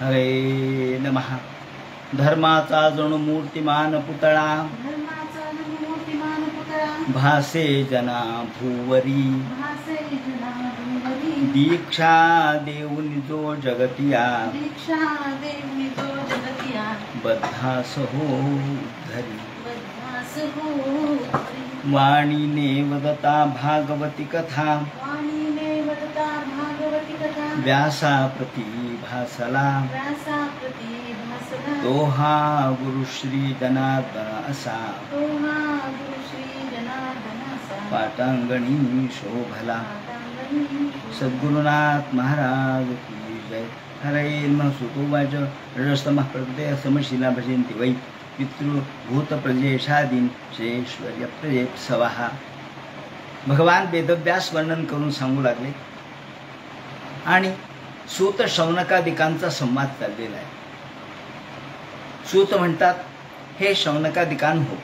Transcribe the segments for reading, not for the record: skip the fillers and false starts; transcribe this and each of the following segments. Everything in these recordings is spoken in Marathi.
हरे नमः। धर्माचा जणू मूर्तिमान पुतळा भासे जना भूवरी दीक्षा देऊनी जो जगतिया बद्धास हो धरी वाणीने वदता भागवती कथा व्यासा प्रति भासला तो हा गुरुश्री जनार्दन असा पाटांगणी शोभला। सद्गुरुनाथ महाराज की जय। हरे नमः। सुतोवाच रजस्तमः प्रकृते समशीला भजन्ति वै पितृभूत प्रजेशादीन श्रेश्वर्य प्रजेत्सवः। भगवान वेदव्यास वर्णन करून सांगू लागले आणि सूत शौनकादिकांचा संवाद चाललेला आहे। सूत म्हणतात, हे शौनकादिकां हो,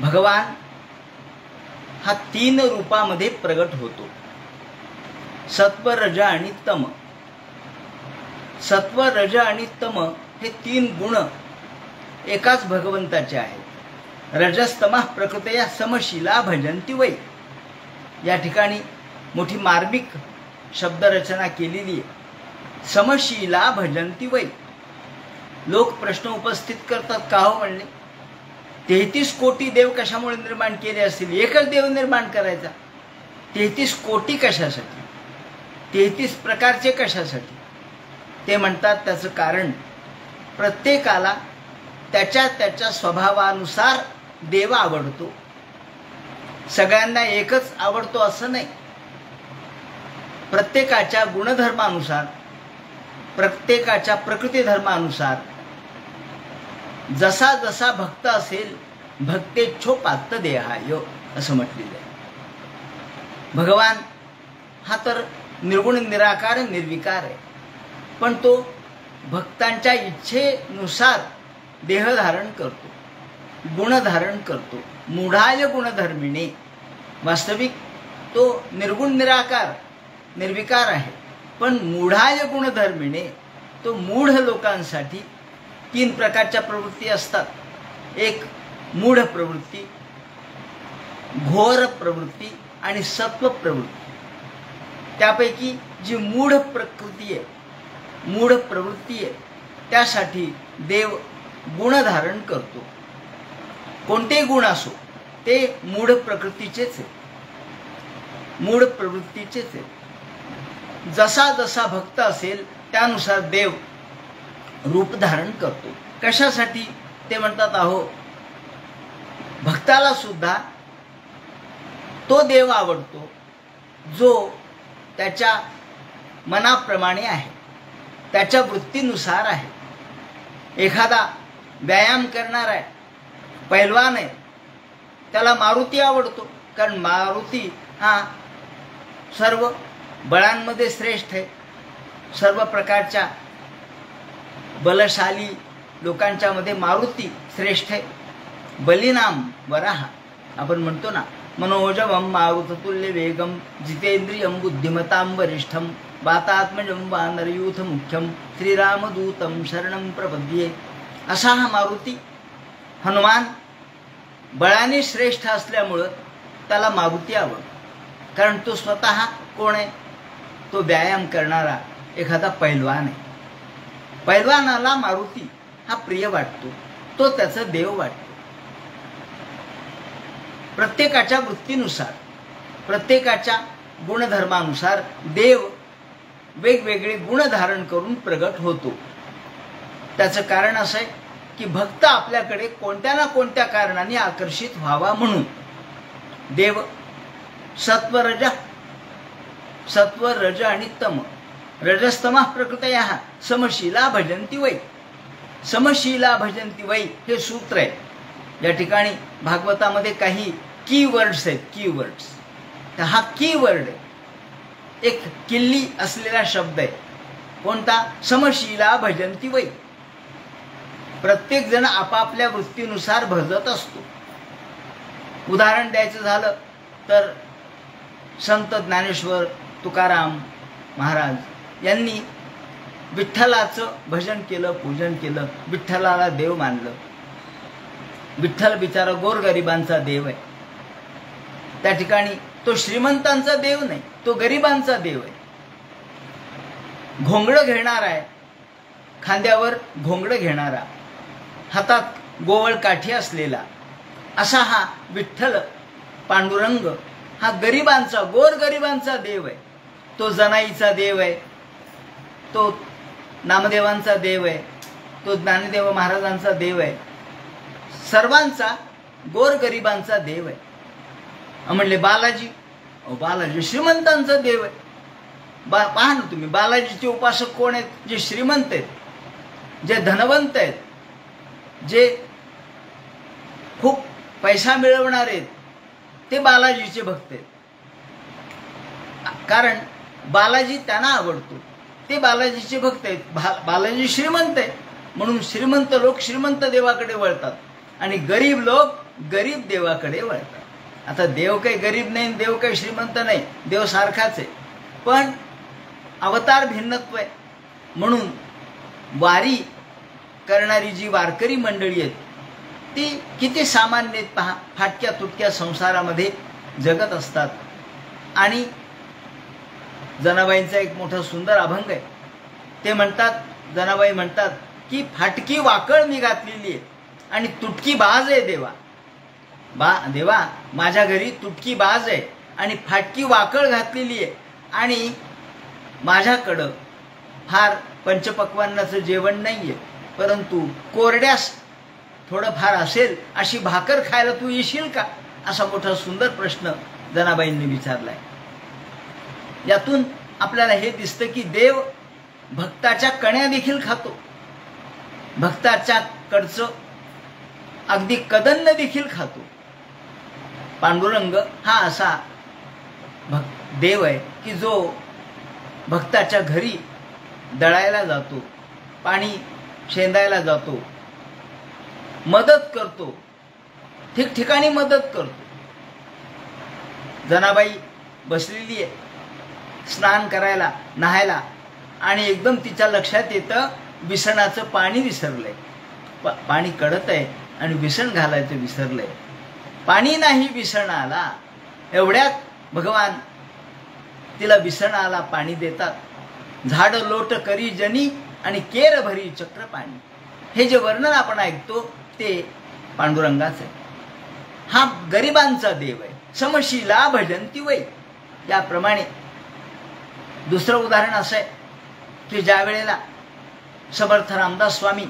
भगवान हा 3 रूपामध्ये प्रगट होतो, सत्व रज आणि तम। सत्व रज आणि तम हे 3 गुण एकाच भगवंताचे आहेत। रजस्तमः प्रकृतया समशीला भजन्ति वै। या ठिकाणी मोठी मार्मिक शब्दरचना केलेली आहे। समशीला भजन्ति वै। लोक प्रश्न उपस्थित करतात, का हो म्हणले 33 कोटी देव कशामुळे निर्माण केले असतील? एकच देव निर्माण करायचा, 33 कोटी कशासाठी? 33 प्रकारचे कशासाठी? ते म्हणतात त्याचं कारण प्रत्येकाला त्याच्या त्याच्या स्वभावानुसार देव आवडतो। सगळ्यांना एकच आवडतो असं नाही। प्रत्येकाच्या गुणधर्मानुसार, प्रत्येकाच्या प्रकृती धर्मानुसार जसा जसा भक्त असेल भक्तेच्छोपात्त देहाय असं म्हटलेलं आहे। भगवान हा तर निर्गुण निराकार निर्विकार आहे, पण तो भक्तांच्या इच्छेनुसार देह धारण करतो, गुण धारण करतो। मूढाय गुणधर्मिणे। वास्तविक तो निर्गुण निराकार निर्विकार आहे, पण मूढाय गुणधर्मिणे तो मूढ लोकांसाठी 3 प्रकारच्या प्रवृत्ती असतात। एक मूढ प्रवृत्ती, घोर प्रवृत्ती आणि सत्व प्रवृत्ती। त्यापैकी जी मूढ प्रकृती आहे, मूढ प्रवृत्ती आहे, त्यासाठी देव गुण धारण करतो। कोणते गुण असो ते मूढ प्रकृतीचेच आहे, मूढ प्रवृत्तीचेच आहे। जसा जसा भक्त असेल त्यानुसार देव रूप धारण करतो। कशासाठी? ते म्हणतात, अहो भक्ताला सुद्धा तो देव आवडतो जो त्याच्या मनाप्रमाणे आहे, त्याच्या वृत्तीनुसार आहे। एखादा व्यायाम करणार आहे, पैलवान आहे, त्याला मारुती आवडतो, कारण मारुती हा सर्व बळांमध्ये श्रेष्ठ आहे। सर्व प्रकारच्या बलशाली लोकांच्या मध्ये मारुती श्रेष्ठ आहे। बलिनाम वराह आपण म्हणतो ना, मनोजवम मारुततुल्य वेगम जितेंद्रियम बुद्धिमतां वरिष्ठम वातात्मजं वानरयूथ मुख्यम श्रीरामदूतं शरणं प्रपद्ये। असा हा मारुती हनुमान बळाने श्रेष्ठ असल्यामुळं त्याला मारुती आवडतो, कारण तो स्वतः कोण आहे? तो व्यायाम करणारा एखादा पैलवान आहे। पैलवानाला मारुती हा प्रिय वाटतो, तो त्याचा देव वाटतो। प्रत्येकाच्या वृत्तीनुसार, प्रत्येकाच्या गुणधर्मानुसार देव वेगवेगळे गुण धारण करून प्रगट होतो। त्याचं कारण असं आहे की भक्त आपल्याकडे कोणत्या ना कोणत्या कारणाने आकर्षित व्हावा म्हणून देव सत्व रज आणि तम। रजस्तमः प्रकृतयः समशीला भजन्ति वै। समशीला भजन्ति वै हे सूत्र आहे। या ठिकाणी भागवतामध्ये काही कीवर्ड्स आहेत, कीवर्ड्स। तर हा कीवर्ड एक किल्ली असलेला शब्द आहे। कोणता? समशीला भजन्ति वै। प्रत्येक जण आपापल्या वृत्तीनुसार भजत असतो। उदाहरण द्यायचं झालं तर संत ज्ञानेश्वर तुकाराम महाराज यांनी विठ्ठलाचं भजन केलं, पूजन केलं, विठ्ठलाला देव मानलं. विठ्ठल बिचारा गोरगरिबांचा देव आहे. त्या ठिकाणी तो श्रीमंतांचा देव नाही, तो गरिबांचा देव आहे. घोंगडं घेणारा आहे, खांद्यावर घोंगडं घेणारा, हातात गोवळ काठी असलेला असा हा विठ्ठल पांडुरंग हा गरिबांचा, गोरगरिबांचा देव आहे. तो जनाईचा देव आहे, तो नामदेवांचा देव आहे, तो ज्ञानदेव महाराजांचा देव आहे, सर्वांचा गोरगरिबांचा देव आहे. म्हणले बालाजी, बालाजी श्रीमंतांचा देव आहे. पहा ना तुम्ही, बालाजीचे उपासक कोण आहेत? जे श्रीमंत आहेत, जे धनवंत आहेत, जे खूप पैसा मिळवणार आहेत, ते बालाजीचे भक्त आहेत. कारण बालाजी त्यांना आवडतो, ते बालाजीचे भक्त आहेत. बालाजी श्रीमंत आहे म्हणून श्रीमंत लोक श्रीमंत देवाकडे वळतात आणि गरीब लोक गरीब देवाकडे वळतात. आता देव काही गरीब नाही, देव काही श्रीमंत नाही, देव सारखाच आहे, पण अवतार भिन्नत्व आहे. म्हणून वारी करणारी जी वारकरी मंडळी आहेत ती किती सामान्य आहेत पहा. फाटक्या तुटक्या संसारामध्ये जगत असतात. आणि जनाबाईंचा एक मोठा सुंदर अभंग आहे. ते म्हणतात, जनाबाई म्हणतात की फाटकी वाकळ मी घातलेली आहे आणि तुटकी बाज आहे देवा. देवा माझ्या घरी तुटकी बाज आहे आणि फाटकी वाकळ घातलेली आहे आणि माझ्याकडं फार पंचपक्वान्नाचं जेवण नाहीये, परंतु कोरड्यास थोडंफार असेल अशी भाकर खायला तू येशील का? असा मोठा सुंदर प्रश्न जनाबाईंनी विचारलाय. यातून आपल्याला हे दिसतं की देव भक्ताच्या कण्या देखील खातो, भक्ताच्या कडचं अगदी कदन्न देखील खातो. पांडुरंग हा असा देव आहे की जो भक्ताच्या घरी दळायला जातो, पाणी शेंदायला जातो, मदत करतो, ठिकठिकाणी मदत करतो. जनाबाई बसलेली आहे स्नान करायला, न्हायला, आणि एकदम तिच्या लक्षात येतं विसणाचं पाणी विसरलंय. पाणी कडत आहे आणि विसण घालायचं विसरलंय. पाणी नाही विसणाला. एवढ्यात भगवान तिला विसणाला पाणी देतात. झाड लोट करी जनी आणि केर भरी चक्र पाणी. हे जे वर्णन आपण ऐकतो ते पांडुरंगाचं आहे. हा गरिबांचा देव आहे. समशीला भजंती वै. याप्रमाणे दुसरं उदाहरण असं आहे की ज्या वेळेला समर्थ रामदास स्वामी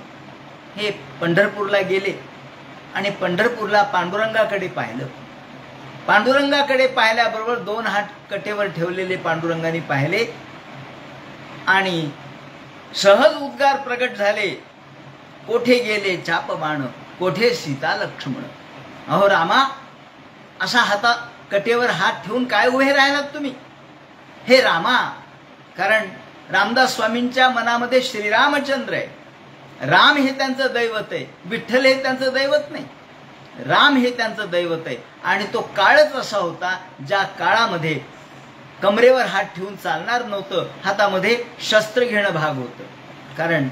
हे पंढरपूरला गेले आणि पंढरपूरला पांडुरंगाकडे पाहिलं. पांडुरंगाकडे पाहिल्याबरोबर 2 हात कटेवर ठेवलेले पांडुरंगाने पाहिले आणि सहज उद्गार प्रगट झाले, कोठे गेले चाप बाण, कोठे सीता लक्ष्मण. अहो रामा, असा हाता कटेवर हात ठेवून काय उभे राहिलात तुम्ही? हे रामा, कारण रामदास स्वामींच्या मनामध्ये श्रीरामचंद्र आहे. राम हे त्यांचं दैवत आहे, विठ्ठल हे त्यांचं दैवत नाही. राम हे त्यांचं दैवत आहे. आणि तो काळच असा होता ज्या काळामध्ये कमरेवर हात ठेवून चालणार नव्हतं, हातामध्ये शस्त्र घेणं भाग होतं. कारण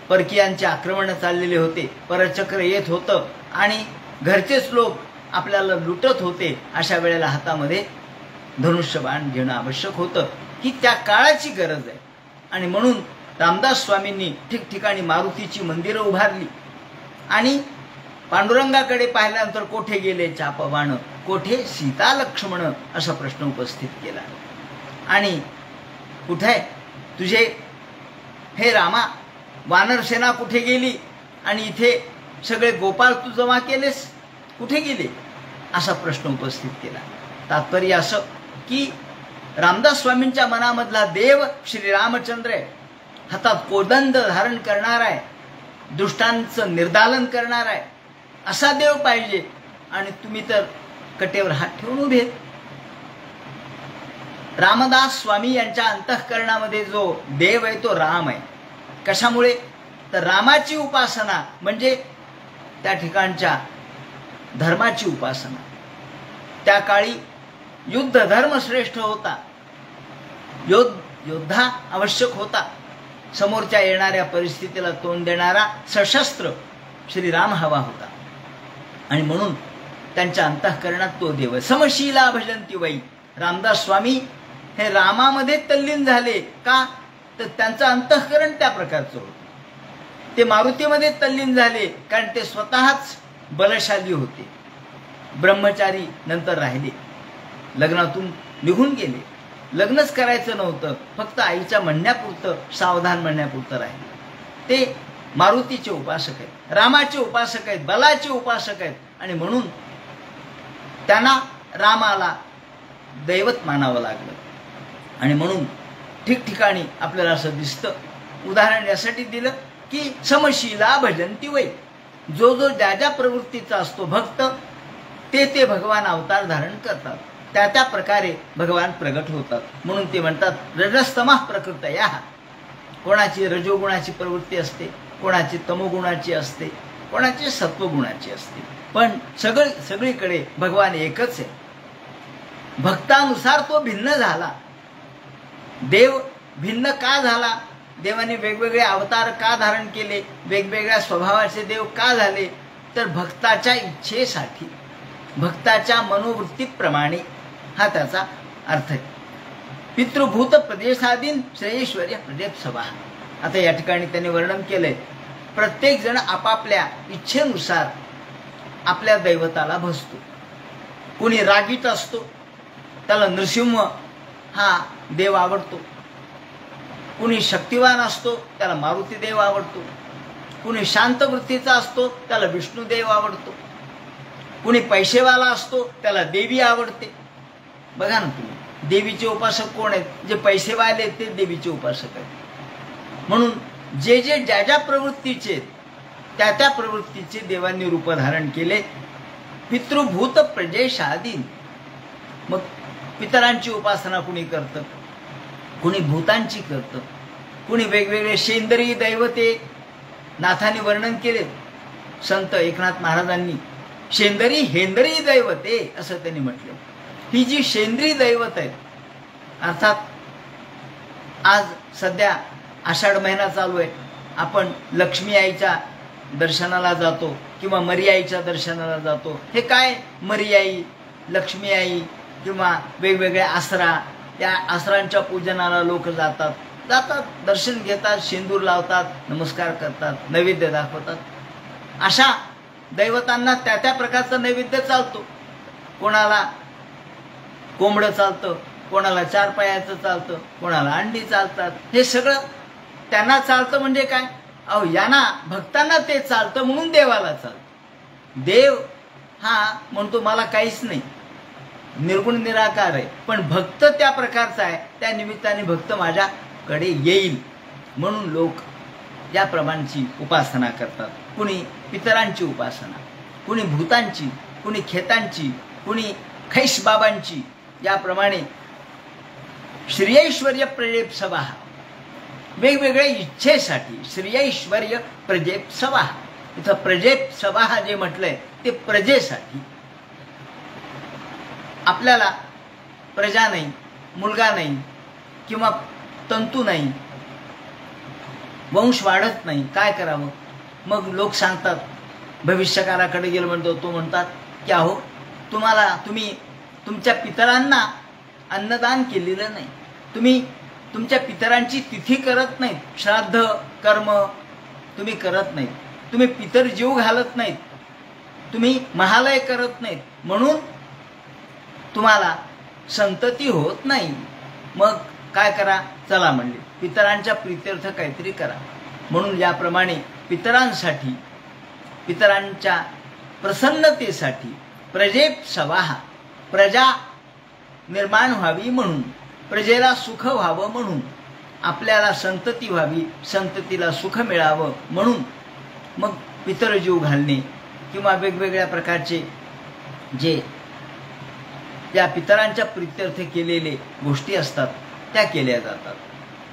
परकीयांचे आक्रमण चाललेले होते, परचक्र येत होतं आणि घरचेच लोक आपल्याला लुटत होते. अशा वेळेला हातामध्ये धनुष्यबाण घेणं आवश्यक होतं. ही त्या काळाची गरज आहे. आणि म्हणून रामदास स्वामींनी ठिकठिकाणी मारुतीची मंदिरं उभारली आणि पांडुरंगाकडे पाहिल्यानंतर कोठे गेले चापबाण, कोठे सीता लक्ष्मण असा प्रश्न उपस्थित केला. आणि कुठे तुझे हे रामा, वानरसेना कुठे गेली आणि इथे सगळे गोपाळ तू जमा केलेस, कुठे गेले असा प्रश्न उपस्थित केला. तात्पर्य असं की रामदास स्वामींच्या मनामधला देव श्रीरामचंद्र आहे. हातात कोदंड धारण करणार आहे, दुष्टांचं निर्दालन करणार आहे, असा देव पाहिजे. आणि तुम्ही तर कटेवर हात ठेवून उभे. रामदास स्वामी यांच्या अंतःकरणामध्ये जो देव आहे तो राम आहे. कशामुळे? तर रामाची उपासना म्हणजे त्या ठिकाणच्या धर्माची उपासना. त्या काळी युद्ध धर्म श्रेष्ठ होता, योद्धा आवश्यक होता. समोरच्या येणाऱ्या परिस्थितीला तोंड देणारा सशस्त्र श्रीराम हवा होता. आणि म्हणून त्यांच्या अंतःकरणात तो देव समशीला भजंती वै. रामदास स्वामी हे रामामध्ये तल्लीन झाले का, तर त्यांचं अंतःकरण त्या प्रकारचं होतं. ते मारुतीमध्ये तल्लीन झाले कारण ते स्वतःच बलशाली होते. ब्रह्मचारी नंतर राहिले, लग्नातून निघून गेले, लग्नच करायचं नव्हतं, फक्त आईच्या म्हणण्यापुरतं, सावधान म्हणण्यापुरतं राहिले. ते मारुतीचे उपासक आहेत, रामाचे उपासक आहेत, बलाचे उपासक आहेत. आणि म्हणून त्यांना रामाला दैवत मानावं लागलं. आणि म्हणून ठिकठिकाणी आपल्याला असं दिसतं. उदाहरण यासाठी दिलं की समशीला भजंती वै. जो जो ज्या ज्या प्रवृत्तीचा असतो भक्त, ते भगवान अवतार धारण करतात, त्या प्रकारे भगवान प्रगट होतात. म्हणून ते म्हणतात रजस्तमः प्रकृतया. कोणाची रजोगुणाची प्रवृत्ती असते, कोणाची तमोगुणाची असते, कोणाची सत्वगुणाची असते, पण सगळीकडे भगवान एकच आहे. भक्तानुसार तो भिन्न झाला. देव भिन्न का झाला? देवाने वेगवेगळे अवतार का धारण केले? वेगवेगळ्या स्वभावाचे देव का झाले? तर भक्ताच्या इच्छेसाठी, भक्ताच्या मनोवृत्तीप्रमाणे, हा त्याचा अर्थ आहे. पितृभूत प्रदेशाधीन श्रेयश्वर्य प्रदेपसभा. आता या ठिकाणी त्यांनी वर्णन केलंय, प्रत्येक जण आपापल्या इच्छेनुसार आपल्या दैवताला भजतो. कुणी रागीट असतो, त्याला नृसिंह हा देव आवडतो. कुणी शक्तिवान असतो, त्याला मारुती देव आवडतो. कुणी शांत वृत्तीचा असतो, त्याला विष्णुदेव आवडतो. कुणी पैसेवाला असतो, त्याला देवी आवडते. बघा ना तुम्ही, देवीचे उपासक कोण आहेत? जे पैसेवाले आहेत ते देवीचे उपासक आहेत. म्हणून जे ज्या ज्या प्रवृत्तीचे त्या प्रवृत्तीचे देवांनी रूप धारण केले. पितृभूत प्रजेशाधीन. मग पितरांची उपासना कुणी करतं, कुणी भूतांची करतं, कुणी वेगवेगळे शेंद्रीय दैवते नाथांनी वर्णन केले. संत एकनाथ महाराजांनी शेंदरी हेंदरी दैवते असं त्यांनी म्हटलं. ही जी शेंद्री दैवत आहेत, अर्थात आज सध्या आषाढ महिना चालू आहे, आपण लक्ष्मी आईच्या दर्शनाला जातो किंवा मरी आईच्या दर्शनाला जातो. हे काय मरी आई, लक्ष्मी आई किंवा वेगवेगळ्या आसरा, या आसरांच्या पूजनाला लोक जातात, दर्शन घेतात, शेंदूर लावतात, नमस्कार करतात, नैवेद्य दाखवतात. अशा दैवतांना त्या प्रकारचा नैवेद्य चालतो. कोणाला कोंबडं चालतं, कोणाला 4 पायाचं चालतं, कोणाला अंडी चालतात. हे सगळं त्यांना चालतं म्हणजे काय? अहो, यांना भक्तांना ते चालतं म्हणून देवाला चालतं. देव हा म्हणतो मला काहीच नाही, निर्गुण निराकार आहे, पण भक्त त्या प्रकारचा आहे, त्या निमित्ताने भक्त माझ्याकडे येईल म्हणून लोक या प्रमाणची उपासना करतात. कुणी पितरांची उपासना, कुणी भूतांची, कुणी खेतांची, कुणी खैस बाबांची. याप्रमाणे श्रेयैश्वर्य प्रजेपसभा, वेगवेगळ्या इच्छेसाठी श्रेयैश्वर्य प्रजेपसभा. इथं प्रजेपसभा जे म्हटलंय ते प्रजेसाठी. आपल्याला प्रजा नाही, मुलगा नाही किंवा तंतू नाही, वंश वाढत नाही, काय करावं? मग लोक सांगतात, भविष्यकाराकडे गेलो म्हणतो, तो म्हणतात की अहो तुम्ही तुमच्या पितरांना अन्नदान केलेलं नाही, तुम्ही तुमच्या पितरांची तिथी करत नाहीत, श्राद्ध कर्म तुम्ही करत नाहीत, तुम्ही पितर जीव घालत नाहीत, तुम्ही महालय करत नाहीत, म्हणून तुम्हाला संतती होत नाही. मग काय करा? चला म्हणले पितरांच्या प्रीत्यर्थ काहीतरी करा. म्हणून याप्रमाणे पितरांसाठी, पितरांच्या प्रसन्नतेसाठी प्रजेपसभा, प्रजा निर्माण व्हावी म्हणून, प्रजेला सुख व्हावं म्हणून, आपल्याला संतती व्हावी, संततीला सुख मिळावं म्हणून मग पितरजीव घालणे किंवा वेगवेगळ्या प्रकारचे जे त्या पितरांच्या प्रीत्यर्थ केलेले गोष्टी असतात त्या केल्या जातात.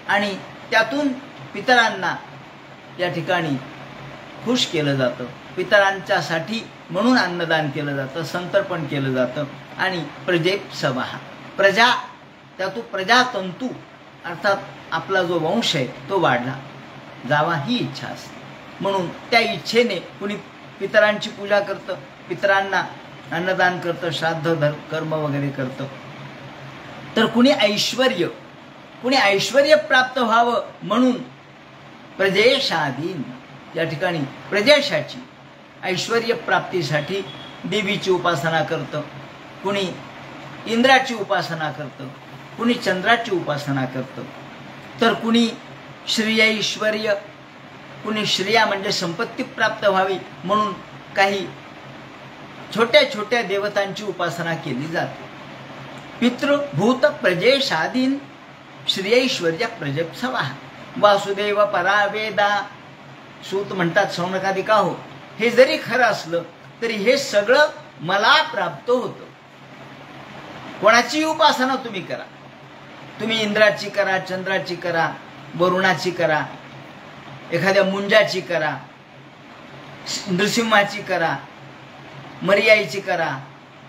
आणि त्यातून पितरांना या ठिकाणी खुश केलं जातं. पितरांच्यासाठी म्हणून अन्नदान केलं जातं, संतर्पण केलं जातं. आणि प्रजेपसभा, प्रजा, त्यातून प्रजातंतू अर्थात आपला जो वंश आहे तो वाढला जावा ही इच्छा असते. म्हणून त्या इच्छेने कुणी पितरांची पूजा करतं, पितरांना अन्नदान करतं, श्राद्ध कर्म वगैरे करतं. तर कुणी ऐश्वर्य प्राप्त व्हावं म्हणून प्रजेशादीन, या ठिकाणी प्रजेशाची ऐश्वर्य प्राप्तीसाठी देवीची उपासना करतं, कुणी इंद्राची उपासना करतं, कुणी चंद्राची उपासना करतं. तर कुणी श्रेयैश्वर्य, कुणी श्रेया म्हणजे संपत्ती प्राप्त व्हावी म्हणून काही छोट्या छोट्या देवतांची उपासना केली जाते. पितृभूत प्रजेशादीन श्रेयैश्वर्य प्रजप्सवा वासुदेव परावेदा. सूत म्हणतात सौनकादिका हो, हे जरी खरं असलं तरी हे सगळं मला प्राप्त होतं. कोणाची उपासना तुम्ही करा, तुम्ही इंद्राची करा, चंद्राची करा, वरुणाची करा, एखाद्या मुंजाची करा, नृसिंहाची करा, मरियाईची करा,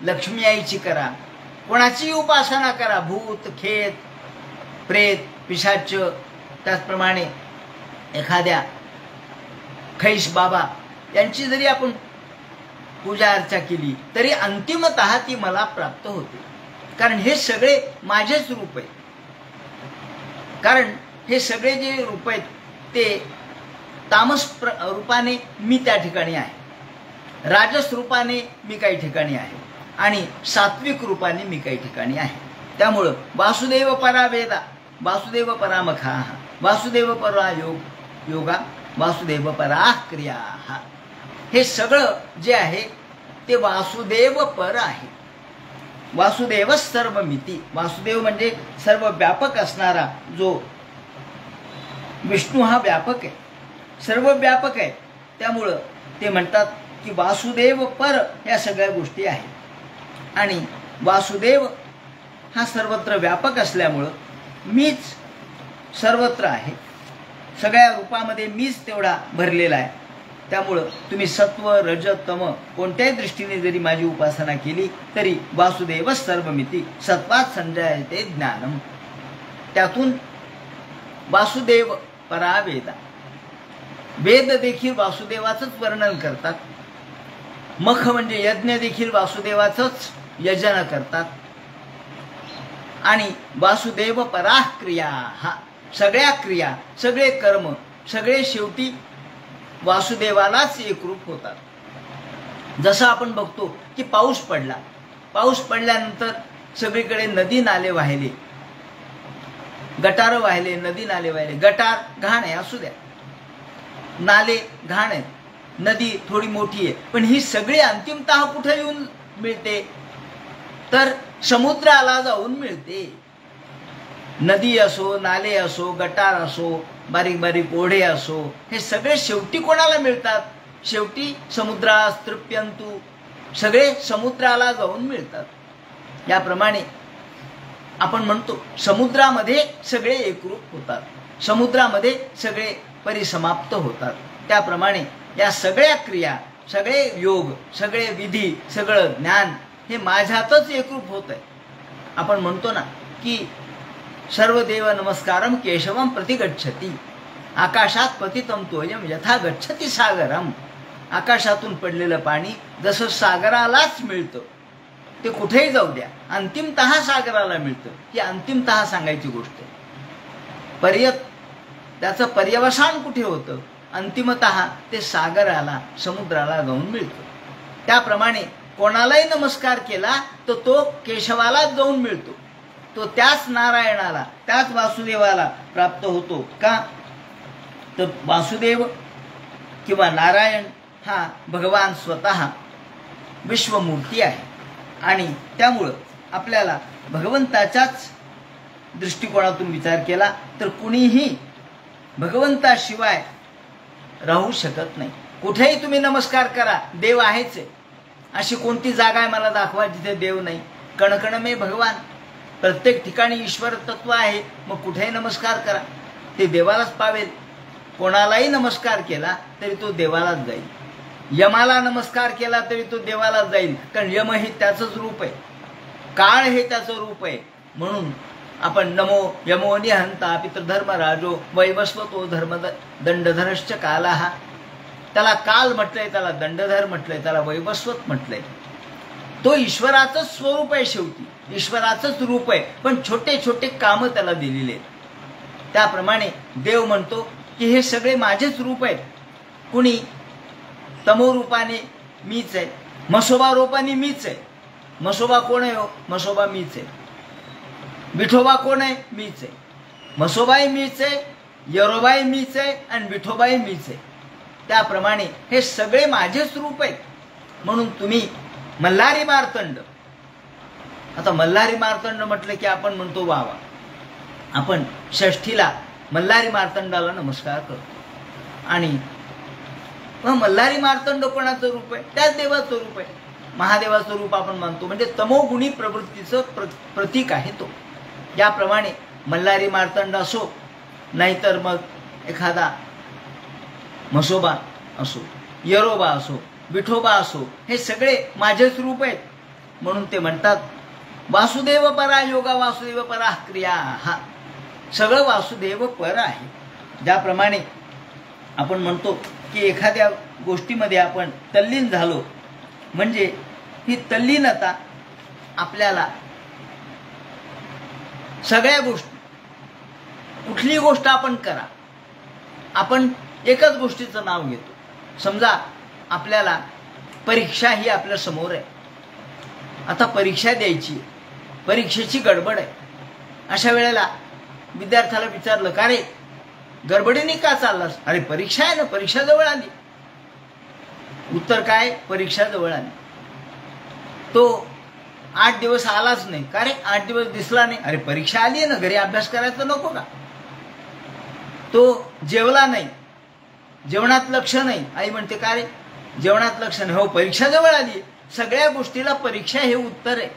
लक्ष्मी आईची करा, कोणाची उपासना करा, भूत खेत प्रेत पिशाच, त्याचप्रमाणे एखाद्या खैश बाबा यांची जरी आपण पूजा अर्चा केली तरी अंतिमतः ती मला प्राप्त होते. कारण हे सगळे माझेच रूप आहे. कारण हे सगळे जे रूप आहेत ते तामस रूपाने मी त्या ठिकाणी आहे, राजस रूपाने मी काही ठिकाणी आहे आणि सात्विक रूपाने मी काही ठिकाणी आहे. त्यामुळं वासुदेव परा वेदा, वासुदेव परा मखा, वासुदेव परा योगा, वासुदेव परा क्रिया, हे सगळं जे आहे ते वासुदेव पर आहे. वासुदेव सर्वमिती, वासुदेव म्हणजे सर्व व्यापक असणारा जो विष्णू हा व्यापक आहे, सर्व व्यापक आहे. त्यामुळं ते म्हणतात की वासुदेव पर या सगळ्या गोष्टी आहेत. आणि वासुदेव हा सर्वत्र व्यापक असल्यामुळं मीच सर्वत्र आहे, सगळ्या रूपामध्ये मीच तेवढा भरलेला आहे. त्यामुळं तुम्ही सत्व रज तम कोणत्याही दृष्टीने जरी माझी उपासना केली तरी वासुदेव सर्वमिती, सत्वात संजयते ज्ञानम. त्यातून वासुदेव परा वेदा, वेद देखील वासुदेवाचंच वर्णन करतात. मख म्हणजे यज्ञ देखील वासुदेवाचंच यजन करतात. आणि वासुदेव परा क्रिया, सगळ्या क्रिया सगळे कर्म सगळे शेवटी वासुदेवालाच एकरूप होतात. जसं आपण बघतो की पाऊस पडला, पाऊस पडल्यानंतर सगळीकडे नदी नाले वाहिले, गटार वाहिले, नदी नाले वाहिले. गटार घाण आहे असू द्या, नाले घाण आहेत, नदी थोडी मोठी आहे, पण ही सगळी अंतिमतः कुठे येऊन मिळते तर समुद्राला जाऊन मिळते. नदी असो, नाले असो, गटार असो, बारीक बारीक ओढे असो, हे सगळे शेवटी कोणाला मिळतात? शेवटी समुद्रास तृप्यंतु, सगळे समुद्राला जाऊन मिळतात. याप्रमाणे आपण म्हणतो समुद्रामध्ये सगळे एकरूप होतात, समुद्रामध्ये सगळे परिसमाप्त होतात. त्याप्रमाणे या सगळ्या क्रिया, सगळे योग, सगळे विधी, सगळं ज्ञान हे माझ्यातच एकरूप होत आहे. आपण म्हणतो ना की सर्व देव नमस्कारम केशवम प्रतिगच्छति, आकाशात पतितम तोयम यथा गच्छति सागरम. आकाशातून पडलेलं पाणी जसं सागरालाच मिळतं, ते कुठेही जाऊ द्या, अंतिमतः सागराला मिळतं. ही अंतिमतः सांगायची गोष्ट आहे. त्याचं पर्यवसान कुठे होतं? अंतिमतः ते सागराला, समुद्राला जाऊन मिळतं. त्याप्रमाणे कोणालाही नमस्कार केला तर तो केशवालाच जाऊन मिळतो, तो त्याच नारायणाला, त्याच वासुदेवाला प्राप्त होतो. का तर वासुदेव किंवा नारायण हा भगवान स्वतः विश्वमूर्ती आहे. आणि त्यामुळं आपल्याला भगवंताच्याच दृष्टिकोनातून विचार केला तर कुणीही भगवंताशिवाय राहू शकत नाही. कुठेही तुम्ही नमस्कार करा, देव आहेच आहे. अशी कोणती जागा आहे मला दाखवा जिथे देव नाही? कणकण मे भगवान, प्रत्येक ठिकाणी ईश्वर तत्व आहे. मग कुठेही नमस्कार करा, ते देवालाच पावेल. कोणालाही नमस्कार केला तरी तो देवालाच जाईल. यमाला नमस्कार केला तरी तो देवालाच जाईल, कारण यम हे त्याचंच रूप आहे, काळ हे त्याचं रूप आहे. म्हणून आपण नमो यमो निहंता पितृधर्मराजो वैवस्वतो धर्म दंडधरश्च कालाहा, त्याला काल म्हटलंय, त्याला दंडधर म्हटलंय, त्याला वैवस्वत म्हटलंय. तो ईश्वराचंच स्वरूप आहे, शेवटी ईश्वराचंच रूप आहे, पण छोटे छोटे कामं त्याला दिलेले आहेत. त्याप्रमाणे देव म्हणतो की हे सगळे माझेच रूप आहेत. कुणी तमो रूपाने मीच आहे, मसोबा रूपाने मीच आहे. मसोबा कोण आहे हो? मसोबा मीच आहे. विठोबा कोण आहे? मीच आहे. मसोबाई मीच आहे, यरोबाई मीच आहे आणि विठोबाई मीच आहे. त्याप्रमाणे हे सगळे माझेच रूप आहेत. म्हणून तुम्ही मल्हारी मार्तंड, आता मल्हारी मार्तंड म्हटलं की आपण म्हणतो वा वा, आपण षष्ठीला मल्हारी मार्तंडाला नमस्कार करतो. आणि मग मल्हारी मार्तंड कोणाचं रूप आहे? त्याच देवाचं रूप आहे, महादेवाचं रूप आपण मानतो. म्हणजे तमोगुणी प्रवृत्तीचं प्रतीक आहे तो. याप्रमाणे मल्हारी मार्तंड असो, नाहीतर मग एखादा मसोबा असो, यरोबा असो, विठोबा असो, हे सगळे माझेच रूप आहेत. म्हणून ते म्हणतात वासुदेव परा योगा वासुदेव परा क्रिया. हा सगळं वासुदेव पर आहे. ज्याप्रमाणे आपण म्हणतो की एखाद्या गोष्टीमध्ये आपण तल्लीन झालो, म्हणजे ही तल्लीनता आपल्याला सगळ्या गोष्टी, कुठलीही गोष्ट आपण करा, आपण एकच गोष्टीचं नाव घेतो. समजा आपल्याला परीक्षा ही आपल्या समोर आहे, आता परीक्षा द्यायची, परीक्षेची गडबड आहे. अशा वेळेला विद्यार्थ्याला विचारलं का रे गडबडीने का चाललास? अरे परीक्षा आहे ना, परीक्षा जवळ आली. उत्तर काय? परीक्षा जवळ आली. तो 8 दिवस आलाच नाही. का रे 8 दिवस दिसला नाही? अरे परीक्षा आली आहे ना, घरी अभ्यास करायचा नको का? तो जेवला नाही, जेवणात लक्ष नाही. आई म्हणते का रे जेवणात लक्ष नाही? हो परीक्षा जवळ आली. सगळ्या गोष्टीला परीक्षा हे उत्तर आहे.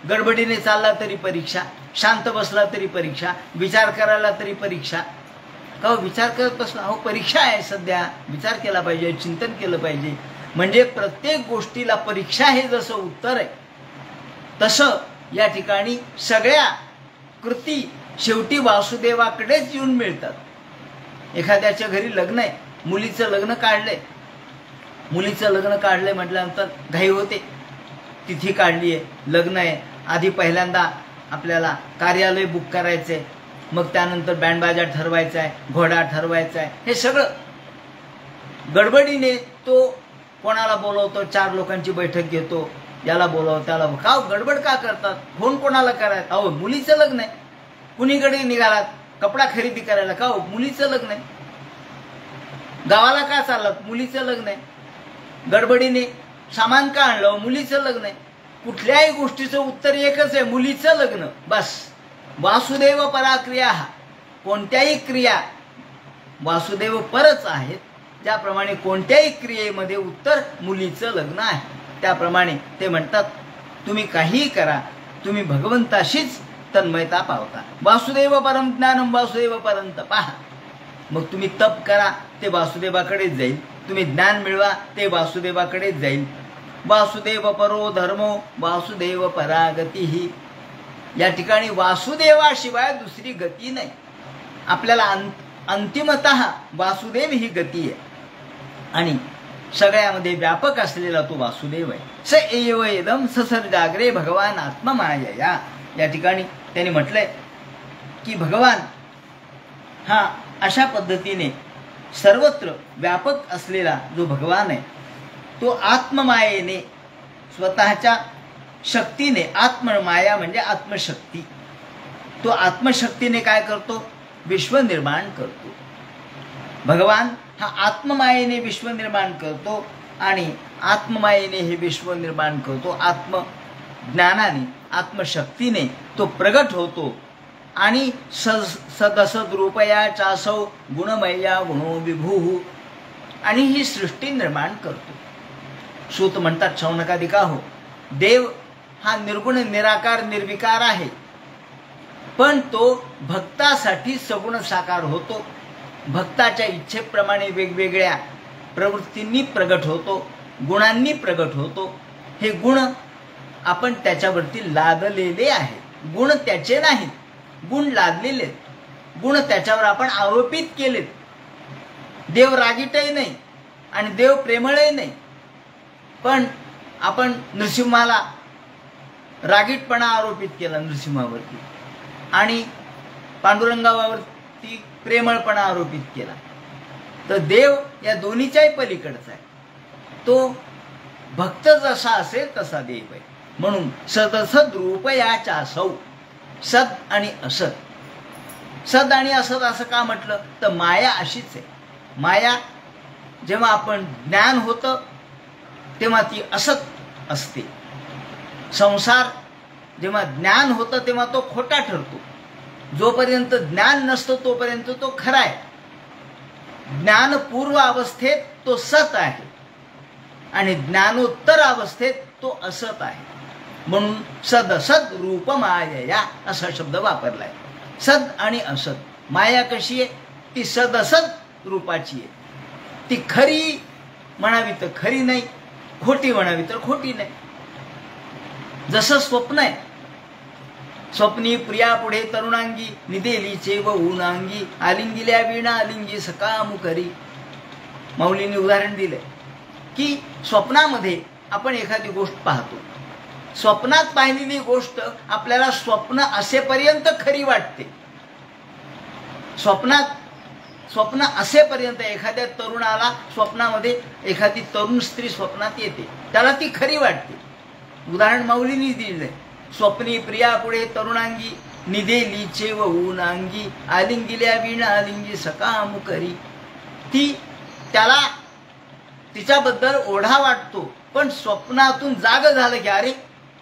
गडबडीने चालला तरी परीक्षा, शांत बसला तरी परीक्षा, विचार करायला तरी परीक्षा. का हो विचार करत बसला? हो परीक्षा आहे सध्या, विचार केला पाहिजे, चिंतन केलं पाहिजे. म्हणजे प्रत्येक गोष्टीला परीक्षा हे जसं उत्तर आहे, तसं या ठिकाणी सगळ्या कृती शेवटी वासुदेवाकडेच येऊन मिळतात. एखाद्याच्या घरी लग्न आहे, मुलीचं लग्न काढलंय, मुलीचं लग्न काढलंय म्हटल्यानंतर घाई होते. तिथी काढली आहे, लग्न आहे, आधी पहिल्यांदा आपल्याला कार्यालय बुक करायचं आहे, मग त्यानंतर बँडबाजा ठरवायचा आहे, घोडा ठरवायचा आहे. हे सगळं गडबडीने तो कोणाला बोलवतो, 4 लोकांची बैठक घेतो, याला बोलावं त्याला. का गडबड का करतात? फोन कोणाला करायचा? अहो मुलीचं लग्न आहे. कुणीकडे निघालात? कपडा खरेदी करायला. का हो मुलीचं लग्न आहे. गावाला का चाललात? मुलीचं लग्न आहे. गडबडीने सामान का आणलं? मुलीचं लग्न आहे. कुठल्याही गोष्टीचं उत्तर एकच आहे, मुलीचं लग्न. बस. वासुदेव परा क्रिया. कोणत्याही क्रिया वासुदेव परच आहेत. ज्याप्रमाणे कोणत्याही क्रियेमध्ये उत्तर मुलीचं लग्न आहे. त्याप्रमाणे ते म्हणतात तुम्ही काहीही करा, तुम्ही भगवंताशीच तन्मयता पावता. वासुदेव परम ज्ञानम वासुदेव परम तपा. मग तुम्ही तप करा, ते वासुदेवाकडेच जाईल. तुम्ही ज्ञान मिळवा, ते वासुदेवाकडेच जाईल. वासुदेव परो धर्मो वासुदेव परागती. या ठिकाणी वासुदेवाशिवाय दुसरी गती नाही. आपल्याला अंतिमतः वासुदेव ही गती आहे. आणि सगळ्यामध्ये व्यापक असलेला तो वासुदेव आहे. स एव इदं ससर्जाग्रे भगवान आत्ममायया. या ठिकाणी त्यांनी म्हटलंय की भगवान हा अशा पद्धतीने सर्वत्र व्यापक असलेला जो भगवान आहे, तो आत्ममायेने, स्वतःच्या शक्तीने, आत्ममाया म्हणजे आत्मशक्ती, तो आत्मशक्तीने काय करतो? विश्व निर्माण करतो. भगवान हा आत्ममायेने विश्व निर्माण करतो आणि आत्ममायेने हे विश्व निर्माण करतो. आत्मज्ञानाने, आत्मशक्तीने तो प्रगट होतो आणि सदसद्रूपया चासौ गुणमया गुणो विभू, आणि ही सृष्टी निर्माण करतो. सूत म्हणतात शौनकादिका हो, देव हा निर्गुण निराकार निर्विकार आहे, पण तो भक्तासाठी सगुण साकार होतो. भक्ताच्या इच्छेप्रमाणे वेगवेगळ्या प्रवृत्तींनी प्रगट होतो, गुणांनी प्रगट होतो. हे गुण आपण त्याच्यावरती लादलेले आहेत. गुण त्याचे नाहीत, गुण लादलेले आहेत, गुण त्याच्यावर आपण आरोपित केलेत. देव रागीटही नाही आणि देव प्रेमळही नाही, पण आपण नृसिंहाला रागीटपणा आरोपित केला नृसिंहावरती आणि पांडुरंगावरती प्रेमळपणा आरोपित केला. तर देव या दोन्हीच्याही पलीकडचा आहे. तो भक्त जसा असेल तसा देव आहे. म्हणून सदसद रूप याच्या सौ, सद आणि असत. सद आणि असत असं का म्हटलं तर माया अशीच आहे. माया जेव्हा आपण ज्ञान होतं तेव्हा ती असत असते. संसार जेव्हा ज्ञान होतं तेव्हा तो खोटा ठरतो. जोपर्यंत ज्ञान नसतो तोपर्यंत तो खरा आहे. ज्ञानपूर्व अवस्थेत तो सत आहे आणि ज्ञानोत्तर अवस्थेत तो असत आहे. म्हणून सदसद रूप मायया असा शब्द वापरलाय. सद आणि असत. माया कशी आहे? ती सदसद रूपाची आहे. ती खरी म्हणावी तर खरी नाही, खोटी म्हणावी तर खोटी नाही. जसं स्वप्न आहे, स्वप्नी प्रिया पुढे तरुणांगी निदेलीचे व ऊनांगी आलिंगिल्या वीणा आलिंगी सकामुखरी. माऊलींनी उदाहरण दिलंय की स्वप्नामध्ये आपण एखादी गोष्ट पाहतो. स्वप्नात पाहिलेली गोष्ट आपल्याला स्वप्न असेपर्यंत खरी वाटते. स्वप्न असेपर्यंत एखाद्या तरुणाला स्वप्नामध्ये एखादी तरुण स्त्री स्वप्नात येते, त्याला ती खरी वाटते. उदाहरण माऊलींनी दिलंय. स्वप्नी प्रिया पुढे तरुणांगी निदेलीचे व ऊनांगी आलिंगिल्या वीणा आलिंगी सकामुखरी. ती त्याला तिच्याबद्दल ओढा वाटतो, पण स्वप्नातून जाग झालं की अरे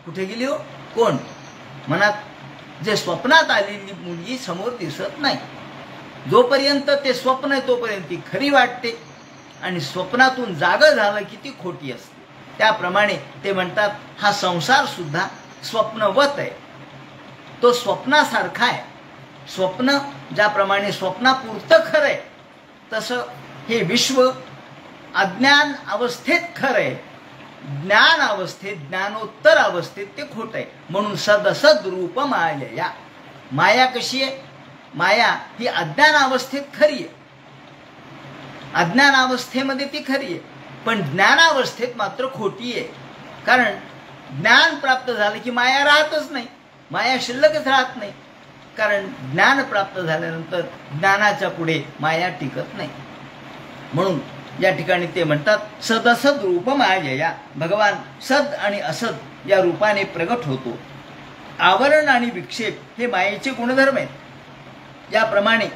कुठे गेली हो, कोण? मनात जे स्वप्नात आलेली मुलगी समोर दिसत नाही. जोपर्यंत ते स्वप्न आहे तोपर्यंत ती खरी वाटते आणि स्वप्नातून जाग झालं की ती खोटी असते. त्याप्रमाणे ते म्हणतात हा संसार सुद्धा स्वप्नवत आहे. तो स्वप्नासारखा आहे. स्वप्न ज्याप्रमाणे स्वप्नापुरतं खरं आहे तसं हे विश्व अज्ञान अवस्थेत खरं आहे. ज्ञान अवस्थेत, ज्ञानोत्तर अवस्थेत ते खोटं आहे. म्हणून सदसद रूप मायया. माया कशी आहे? माया ही अज्ञान अवस्थेत खरी आहे. अज्ञान अवस्थेमध्ये ती खरी आहे, पण ज्ञानावस्थेत मात्र खोटी आहे. कारण ज्ञान प्राप्त झालं की माया राहतच नाही, माया शिल्लकच राहत नाही. कारण ज्ञान प्राप्त झाल्यानंतर ज्ञानाच्या पुढे माया टिकत नाही. म्हणून या ठिकाणी ते म्हणतात सदसद रूप मायया. भगवान सद आणि असद या रूपाने प्रगट होतो. आवरण आणि विक्षेप हे मायेचे गुणधर्म आहेत. याप्रमाणे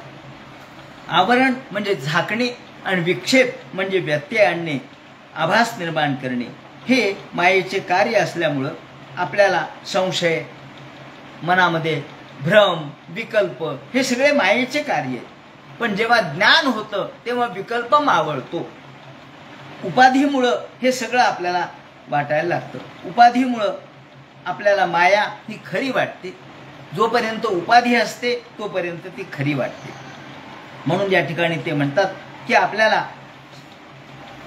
आवरण म्हणजे झाकणे आणि विक्षेप म्हणजे व्यत्यय आणणे, आभास निर्माण करणे हे मायेचे कार्य असल्यामुळं आपल्याला संशय, मनामध्ये भ्रम, विकल्प हे सगळे मायेचे कार्य आहेत. पण जेव्हा ज्ञान होतं तेव्हा विकल्प मावळतो. उपाधीमुळं हे सगळं आपल्याला वाटायला लागतं. उपाधीमुळं आपल्याला माया ही खरी वाटते. जोपर्यंत उपाधी असते तोपर्यंत ती खरी वाटते. म्हणून या ठिकाणी ते म्हणतात की आपल्याला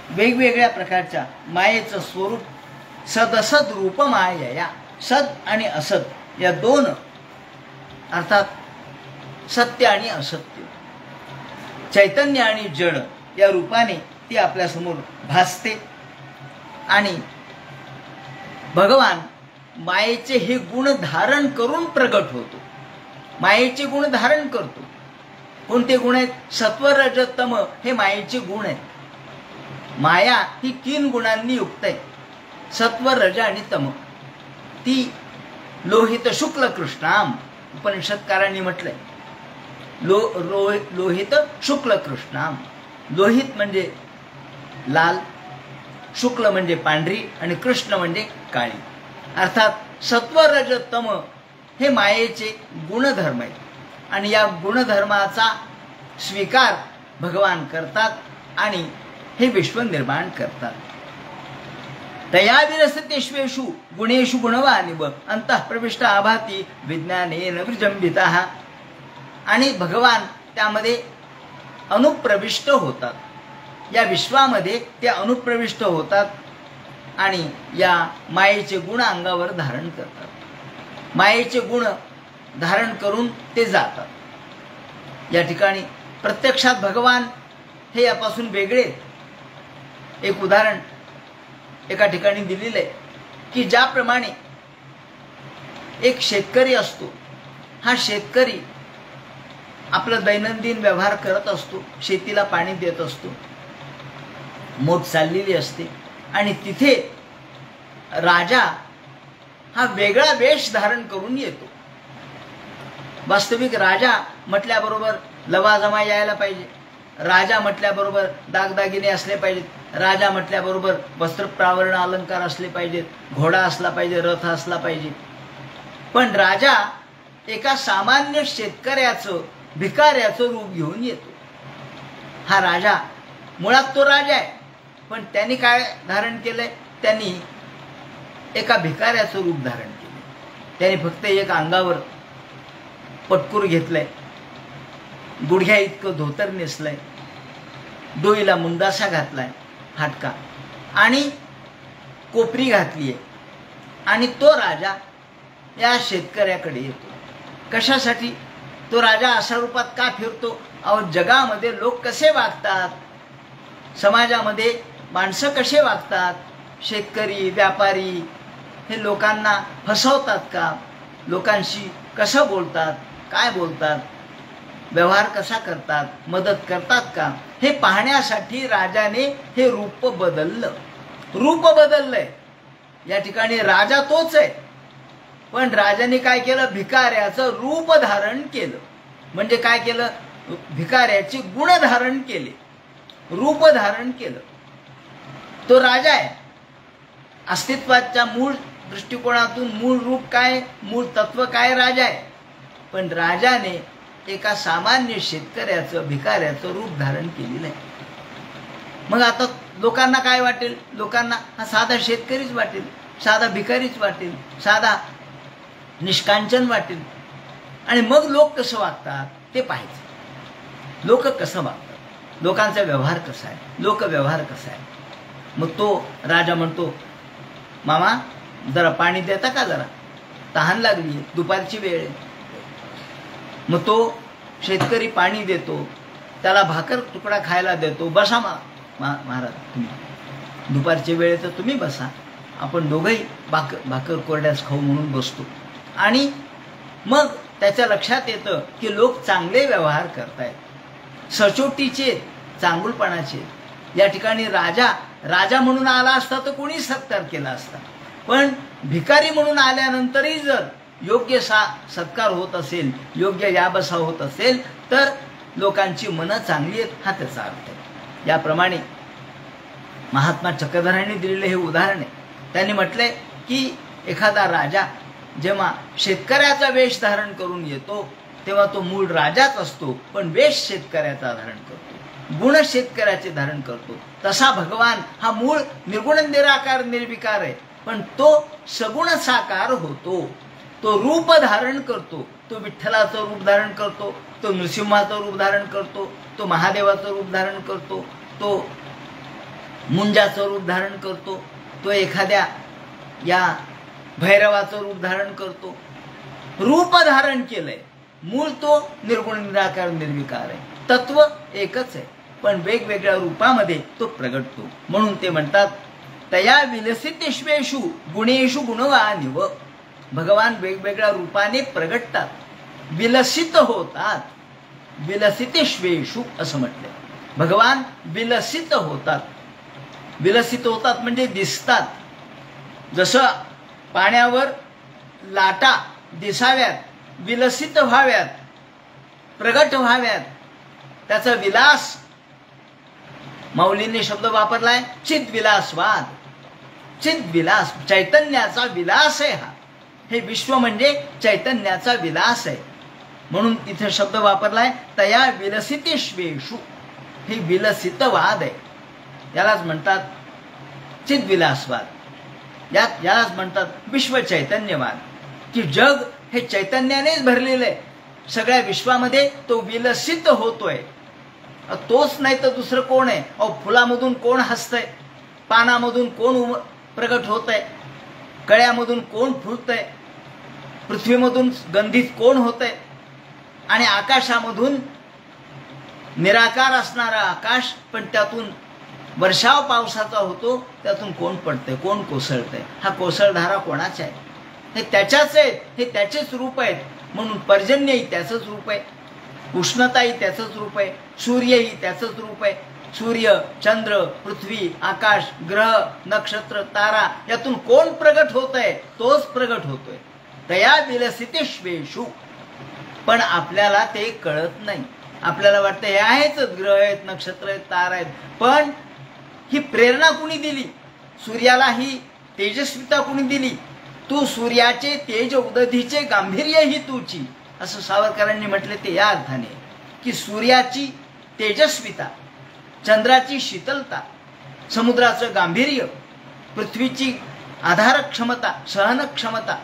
वेगवेगळ्या प्रकारच्या मायेचं स्वरूप सदसद रूप मायया. सद आणि असत या दोन अर्थात सत्य आणि असत्य, चैतन्य आणि जड या रूपाने ती आपल्यासमोर भासते. आणि भगवान मायेचे हे गुण धारण करून प्रगट होतो. मायेचे गुण धारण करतो. कोणते गुण आहेत? सत्व रज तम हे मायेचे गुण आहेत. माया ही 3 गुणांनी युक्त आहे, सत्व रज आणि तम. ती लोहित शुक्ल कृष्णाम उपनिषदकारांनी म्हटलंय. लोहित शुक्ल कृष्णाम. लोहित म्हणजे लाल, शुक्ल म्हणजे पांढरी आणि कृष्ण म्हणजे काळी. अर्थात सत्व रज तम हे मायेचे गुणधर्म आहेत. आणि या गुणधर्माचा स्वीकार भगवान करतात आणि हे विश्व निर्माण करतात. तया विरसतेष्वेषु गुणेषु गुणवानिव अंतःप्रविष्ट आभाती विज्ञानेन विजृंभितः. आणि भगवान त्यामध्ये अनुप्रविष्ट होतात. या विश्वामध्ये ते अनुप्रविष्ट होतात आणि या मायेचे गुण अंगावर धारण करतात. मायेचे गुण धारण करून ते जातात। या ठिकाणी प्रत्यक्षात भगवान हे यापासून वेगळे। एक उदाहरण एका ठिकाणी दिलेलं आहे की ज्याप्रमाणे एक शेतकरी असतो, हा शेतकरी आपला दैनंदिन व्यवहार करत असतो, शेतीला पाणी देत असतो, मोट चाललेली असते, आणि तिथे राजा हा वेगळा वेश धारण करून येतो। वास्तविक राजा म्हटल्याबरोबर लवाजमा यायला पाहिजे, राजा म्हटल्याबरोबर दागदागिने असले पाहिजेत, राजा म्हटल्याबरोबर वस्त्रप्रावरण अलंकार असले पाहिजेत, घोडा असला पाहिजे, रथ असला पाहिजे। पण राजा एका सामान्य शेतकऱ्याचं, भिकाऱ्याचं रूप घेऊन येतो। हा राजा मुळात तो राजा आहे, पण त्यांनी काय धारण केलंय? त्यांनी एका भिकाऱ्याचं रूप धारण केले। त्यांनी फक्त एक अंगावर पटकूर घेतलंय, गुडघ्या इतकं धोतर नेसलंय, डोईला मुंडासा घातलाय, फाटका, आणि कोपरी घातली आहे, आणि तो राजा या शेतकऱ्याकडे येतो। कशासाठी? तो राजा अशा रूपात का फिरतो? अहो, जगामध्ये लोक कसे वागतात, समाजामध्ये माणसं कसे वागतात, शेतकरी, व्यापारी हे लोकांना फसवतात का, लोकांशी कसं बोलतात, काय बोलतात, व्यवहार कसा करतात, मदत करतात का, हे पाहण्यासाठी राजाने हे रूप बदललं। रूप बदललंय। या ठिकाणी राजा तोच आहे, पण राजाने काय केलं? भिकाऱ्याचं रूप धारण केलं। म्हणजे काय केलं? भिकाऱ्याचे गुण धारण केले, रूप धारण केलं। तो राजा आहे। अस्तित्वाच्या मूळ दृष्टिकोनातून मूळ रूप काय, मूळ तत्व काय? राजा आहे। पण राजाने एका सामान्य शेतकऱ्याचं, भिकाऱ्याचं रूप धारण केलेलं आहे। मग आता लोकांना काय वाटेल? लोकांना हा साधा शेतकरीच वाटेल, साधा भिकारीच वाटेल, साधा निष्कांचन वाटेल। आणि मग लोक कसं वागतात ते पाहायचं। लोक कसं वागतात, लोकांचा व्यवहार कसा आहे, लोकव्यवहार कसा आहे। मग तो राजा म्हणतो, मामा जरा पाणी देता का, जरा तहान लागली, दुपारची वेळ आहे। मग तो शेतकरी पाणी देतो, त्याला भाकर तुकडा खायला देतो। बसा महाराज, तुम्ही दुपारची वेळ तर तुम्ही बसा, आपण दोघंही भाकर कोरड्यास खाऊ म्हणून बसतो। आणि मग त्याच्या लक्षात येतं की लोक चांगले व्यवहार करतायत, सचोटीचे, चांगुलपणाचे। या ठिकाणी राजा म्हणून आला असता तर कोणी सत्कार केला असता, पण भिकारी म्हणून आल्यानंतरही जर योग्य सत्कार होत असेल, योग्य याबसा होत असेल, तर लोकांची मनं चांगली आहेत, हा त्याचा अर्थ आहे। याप्रमाणे महात्मा चक्रधरांनी दिलेले हे उदाहरण आहे। त्यांनी म्हटलंय की एखादा राजा जेव्हा शेतकऱ्याचा वेश धारण करून येतो, तेव्हा तो मूळ राजाच असतो, पण वेश शेतकऱ्याचा धारण करतो, गुण शेतकऱ्याचे धारण करतो। तसा भगवान हा मूळ निर्गुण निराकार निर्विकार आहे, पण तो सगुण साकार होतो, तो रूप धारण करतो। तो विठ्ठलाचं रूप धारण करतो, तो नृसिंहाचं रूप धारण करतो, तो महादेवाचं रूप धारण करतो, तो मुंजाचं रूप धारण करतो, तो एखाद्या या भैरवाचं रूप धारण करतो। रूप धारण केलंय, मूळ तो निर्गुण निराकार निर्विकार आहे, तत्व एकच आहे, पण वेगवेगळ्या रूपामध्ये तो प्रगटतो। म्हणून ते म्हणतात, तया विलसितेष्वेषु गुणेषु गुणवानिव। भगवान वेगवेगळ्या रूपाने प्रगटतात, विलसित होतात। विलसितेष्वेषु असं म्हटलंय, भगवान विलसित होतात। विलसित होतात म्हणजे दिसतात। जसं पाण्यावर लाटा दिसाव्यात, विलसित व्हाव्यात, प्रगट व्हाव्यात, त्याचा विलास, माऊलींनी शब्द वापरलाय चिद्विलासवाद। चिद्विलास, चैतन्याचा विलास आहे हा। हे विश्व म्हणजे चैतन्याचा विलास आहे, म्हणून तिथे शब्द वापरलाय तया विलसितेष्वेषु। हे विलसितवाद आहे, यालाच म्हणतात चिद्विलासवाद, यालाच म्हणतात विश्व चैतन्यवाद। की जग हे चैतन्यानेच भरलेलं आहे, सगळ्या विश्वामध्ये तो विलसित होतोय। तोच नाही तर दुसरं कोण आहे? फुलामधून कोण हसतंय, पानामधून कोण प्रगट होतंय, कळ्यामधून कोण फुलतंय, पृथ्वीमधून गंधित कोण होतंय आणि आकाशामधून निराकार असणारा आकाश, पण त्यातून वर्षाव पावसाचा होतो, त्यातून कोण पडतंय, कोण कोसळतंय, हा कोसळधारा कोणाचा आहे? हे त्याच्याच आहेत, हे त्याचेच रूप आहेत. म्हणून पर्जन्यही त्याचंच रूप आहे, उष्णताही त्याचंच रूप आहे, सूर्यही त्याचंच रूप आहे. सूर्य, चंद्र, पृथ्वी, आकाश, ग्रह, नक्षत्र, तारा यातून कोण प्रगट होतंय? तोच प्रगट होतोय. तया विलसितेष्वेषु. पण आपल्याला ते कळत नाही. आपल्याला वाटतं हे आहेच, ग्रह आहेत, नक्षत्र आहेत, तारा आहेत. पण ही प्रेरणा कुणी दिली? सूर्याला ही तेजस्विता कुणी दिली? तू सूर्याचे तेज उदधीचे गांभीर्य ही तूची, असं सावरकरांनी म्हटले. ते या अर्थाने की सूर्याची तेजस्विता, चंद्राची शीतलता, समुद्राचं गांभीर्य, पृथ्वीची आधार क्षमता, सहन क्षमता,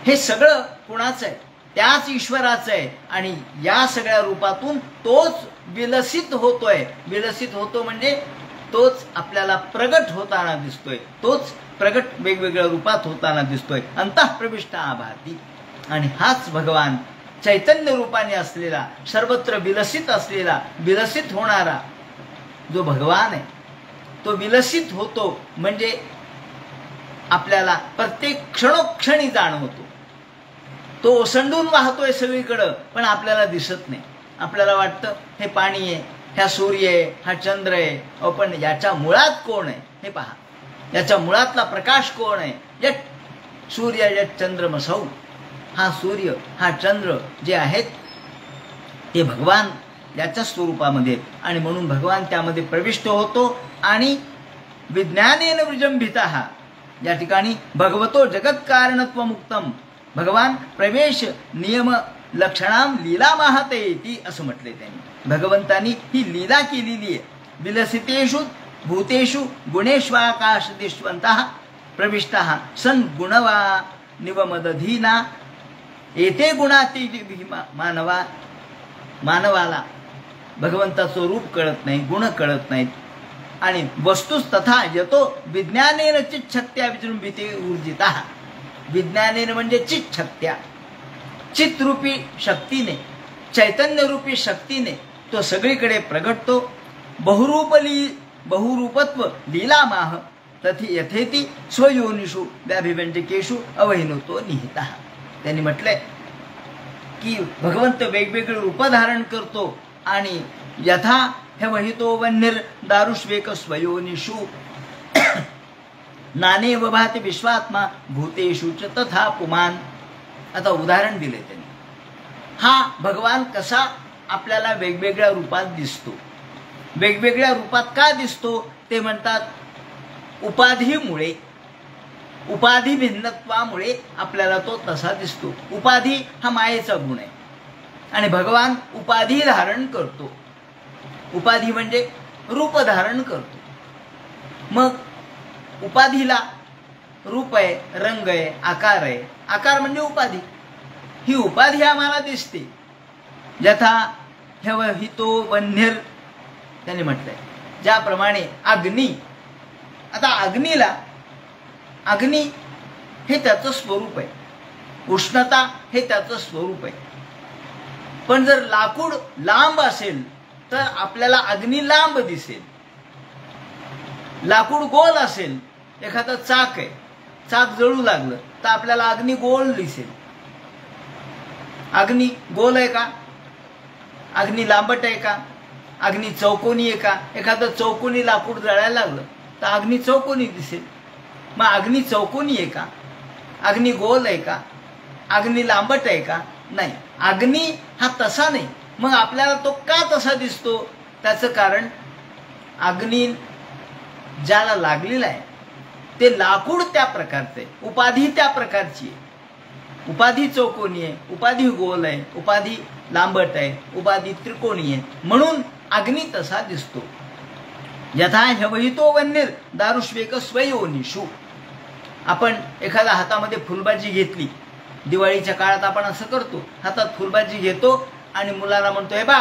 हे सगळं कुणाचं आहे? त्याच ईश्वराचं आहे. आणि या सगळ्या रूपातून तोच विलसित होतोय. विलसित होतो म्हणजे तोच आपल्याला प्रगट होताना दिसतोय, तोच प्रगट वेगवेगळ्या रूपात होताना दिसतोय. अंतःप्रविष्ट आभाती. आणि हाच भगवान चैतन्य रूपाने असलेला, सर्वत्र विलसित असलेला, विलसित होणारा जो भगवान आहे, तो विलसित होतो म्हणजे आपल्याला प्रत्येक क्षणोक्षणी जाणवतो. तो ओसंडून वाहतोय सगळीकडं, पण आपल्याला दिसत नाही. आपल्याला वाटतं हे पाणी आहे, ह्या सूर्य आहे, हा चंद्र आहे. पण याच्या मुळात कोण आहे हे पहा. याच्या मुळातला प्रकाश कोण आहे? यत् सूर्य यत् चंद्रमसौ. हा सूर्य, हा चंद्र जे आहेत ते भगवान याच्या स्वरूपामध्ये, आणि म्हणून भगवान त्यामध्ये प्रविष्ट होतो. आणि विज्ञानेन विजृंभितः, या ठिकाणी भगवतो जगत्कारणत्व मुक्तम, भगवान प्रवेश नियम लक्षणाम लीला माहतेती असं म्हटले त्यांनी. भगवंतांनी ही लीला केलेली आहे. विलसितेषु भूतेषु गुणेष्वाकाश दिष्वंतः प्रविष्टः सन गुणवा निवमदधीना. येथे गुणाती मानवाला भगवंताचं रूप कळत नाही, गुण कळत नाहीत. आणि वस्तूस तथा यतो विज्ञानेन चिच्छक्त्या विजृंभिते ऊर्जितः. विज्ञानेन म्हणजे चिच्छक्त्या, चित्रूपी शक्तीने, चैतन्यरूपी शक्तीने तो सगळीकडे प्रगटतो. बहुरूपत्व लीलामाह तथे यथेती स्वयोनिषु व्याभिव्यंजकेषु अवहिनोतो निहितः. त्यांनी म्हटलंय की भगवंत वेगवेगळे रूप धारण करतो आणि यथा हे वहितो वन्निर दारुष्वेक स्वयोनिषु नाने वभाते विश्वात्मा भूतेषु च तथा पुमान. आता उदाहरण दिले त्यांनी. हा भगवान कसा आपल्याला वेगवेगळ्या रूपात दिसतो? वेगवेगळ्या रूपात का दिसतो ते म्हणतात उपाधीमुळे, उपाधी भिन्नत्वामुळे आपल्याला तो तसा दिसतो. उपाधी हा मायेचा गुण आहे आणि भगवान उपाधी धारण करतो. उपाधी म्हणजे रूप धारण करतो. मग उपाधीला रूप आहे, रंग आहे, आकार आहे. आकार म्हणजे उपाधी. ही उपाधी आम्हाला दिसते. यथा ह्यवहितो वन्निर त्यांनी म्हटलंय, ज्याप्रमाणे अग्नी. आता अग्नीला, अग्नी हे त्याचं स्वरूप आहे, उष्णता हे त्याचं स्वरूप आहे. पण जर लाकूड लांब असेल तर आपल्याला अग्नी लांब दिसेल. लाकूड गोल असेल, एखादं चाक आहे, चाक जळू लागलं तर आपल्याला अग्नी गोल दिसेल. अग्नी गोल आहे का? अग्नी लांबट आहे का? अग्नी चौकोनी आहे का? एखादं चौकोनी लाकूड जळायला लागलं तर अग्नी चौकोनी दिसेल. मग अग्नी चौकोनी आहे का? अग्नी गोल आहे का? अग्नी लांबट आहे का? नाही. अग्नी हा तसा नाही. मग आपल्याला तो का तसा दिसतो? त्याचं कारण अग्नी ज्याला लागलेला आहे ते लाकूड त्या प्रकारचं आहे, उपाधी त्या प्रकारची आहे. उपाधी चौकोनी आहे, उपाधी गोल आहे, उपाधी लांबट आहे, उपाधी त्रिकोणी आहे, म्हणून अग्नी तसा दिसतो. यथा ह्यवहितो वन्निर दारुष्वेक स्वयोनिषु. आपण एखाद्या हातामध्ये फुलबाजी घेतली, दिवाळीच्या काळात आपण असं करतो, हातात फुलबाजी घेतो आणि मुलाला म्हणतो, हे बा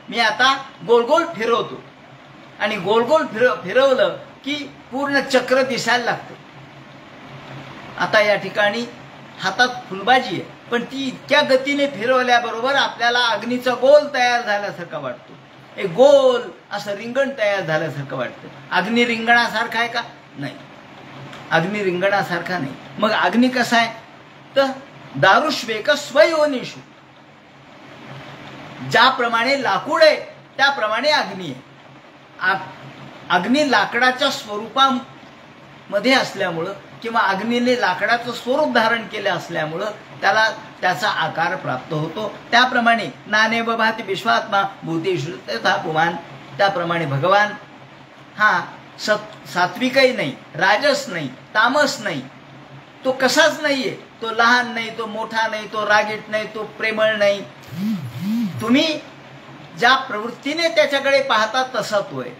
मी आता गोल गोल फिरवतो. आणि गोल गोल फिरवलं की पूर्ण चक्र दिसायला लागतं. आता या ठिकाणी हातात फुलबाजी आहे, पण ती इतक्या गतीने फिरवल्याबरोबर आपल्याला अग्नीचा गोल तयार झाल्यासारखा वाटतो. एक गोल असं रिंगण तयार झाल्यासारखं वाटतं. अग्नी रिंगणासारखा आहे का? नाही, अग्नी रिंगणासारखा नाही. मग अग्नी कसा आहे? तर दारुष्वेक स्वयोनिषु, ज्याप्रमाणे लाकूड आहे त्याप्रमाणे अग्नी आहे. अग्नी लाकडाच्या स्वरूपामध्ये असल्यामुळं किंवा अग्नीने लाकडाचं स्वरूप धारण केलं असल्यामुळं त्याला त्याचा आकार प्राप्त होतो. त्याप्रमाणे नाने बभाति विश्वात्मा भूतेषु तथा पुमान, त्याप्रमाणे भगवान हा सात्विकही नाही, राजस नाही, तामस नाही, तो कसाच नाहीये. तो लहान नाही, तो मोठा नाही, तो रागीट नाही, तो प्रेमळ नाही. तुम्ही ज्या प्रवृत्तीने त्याच्याकडे पाहता तसा तो आहे.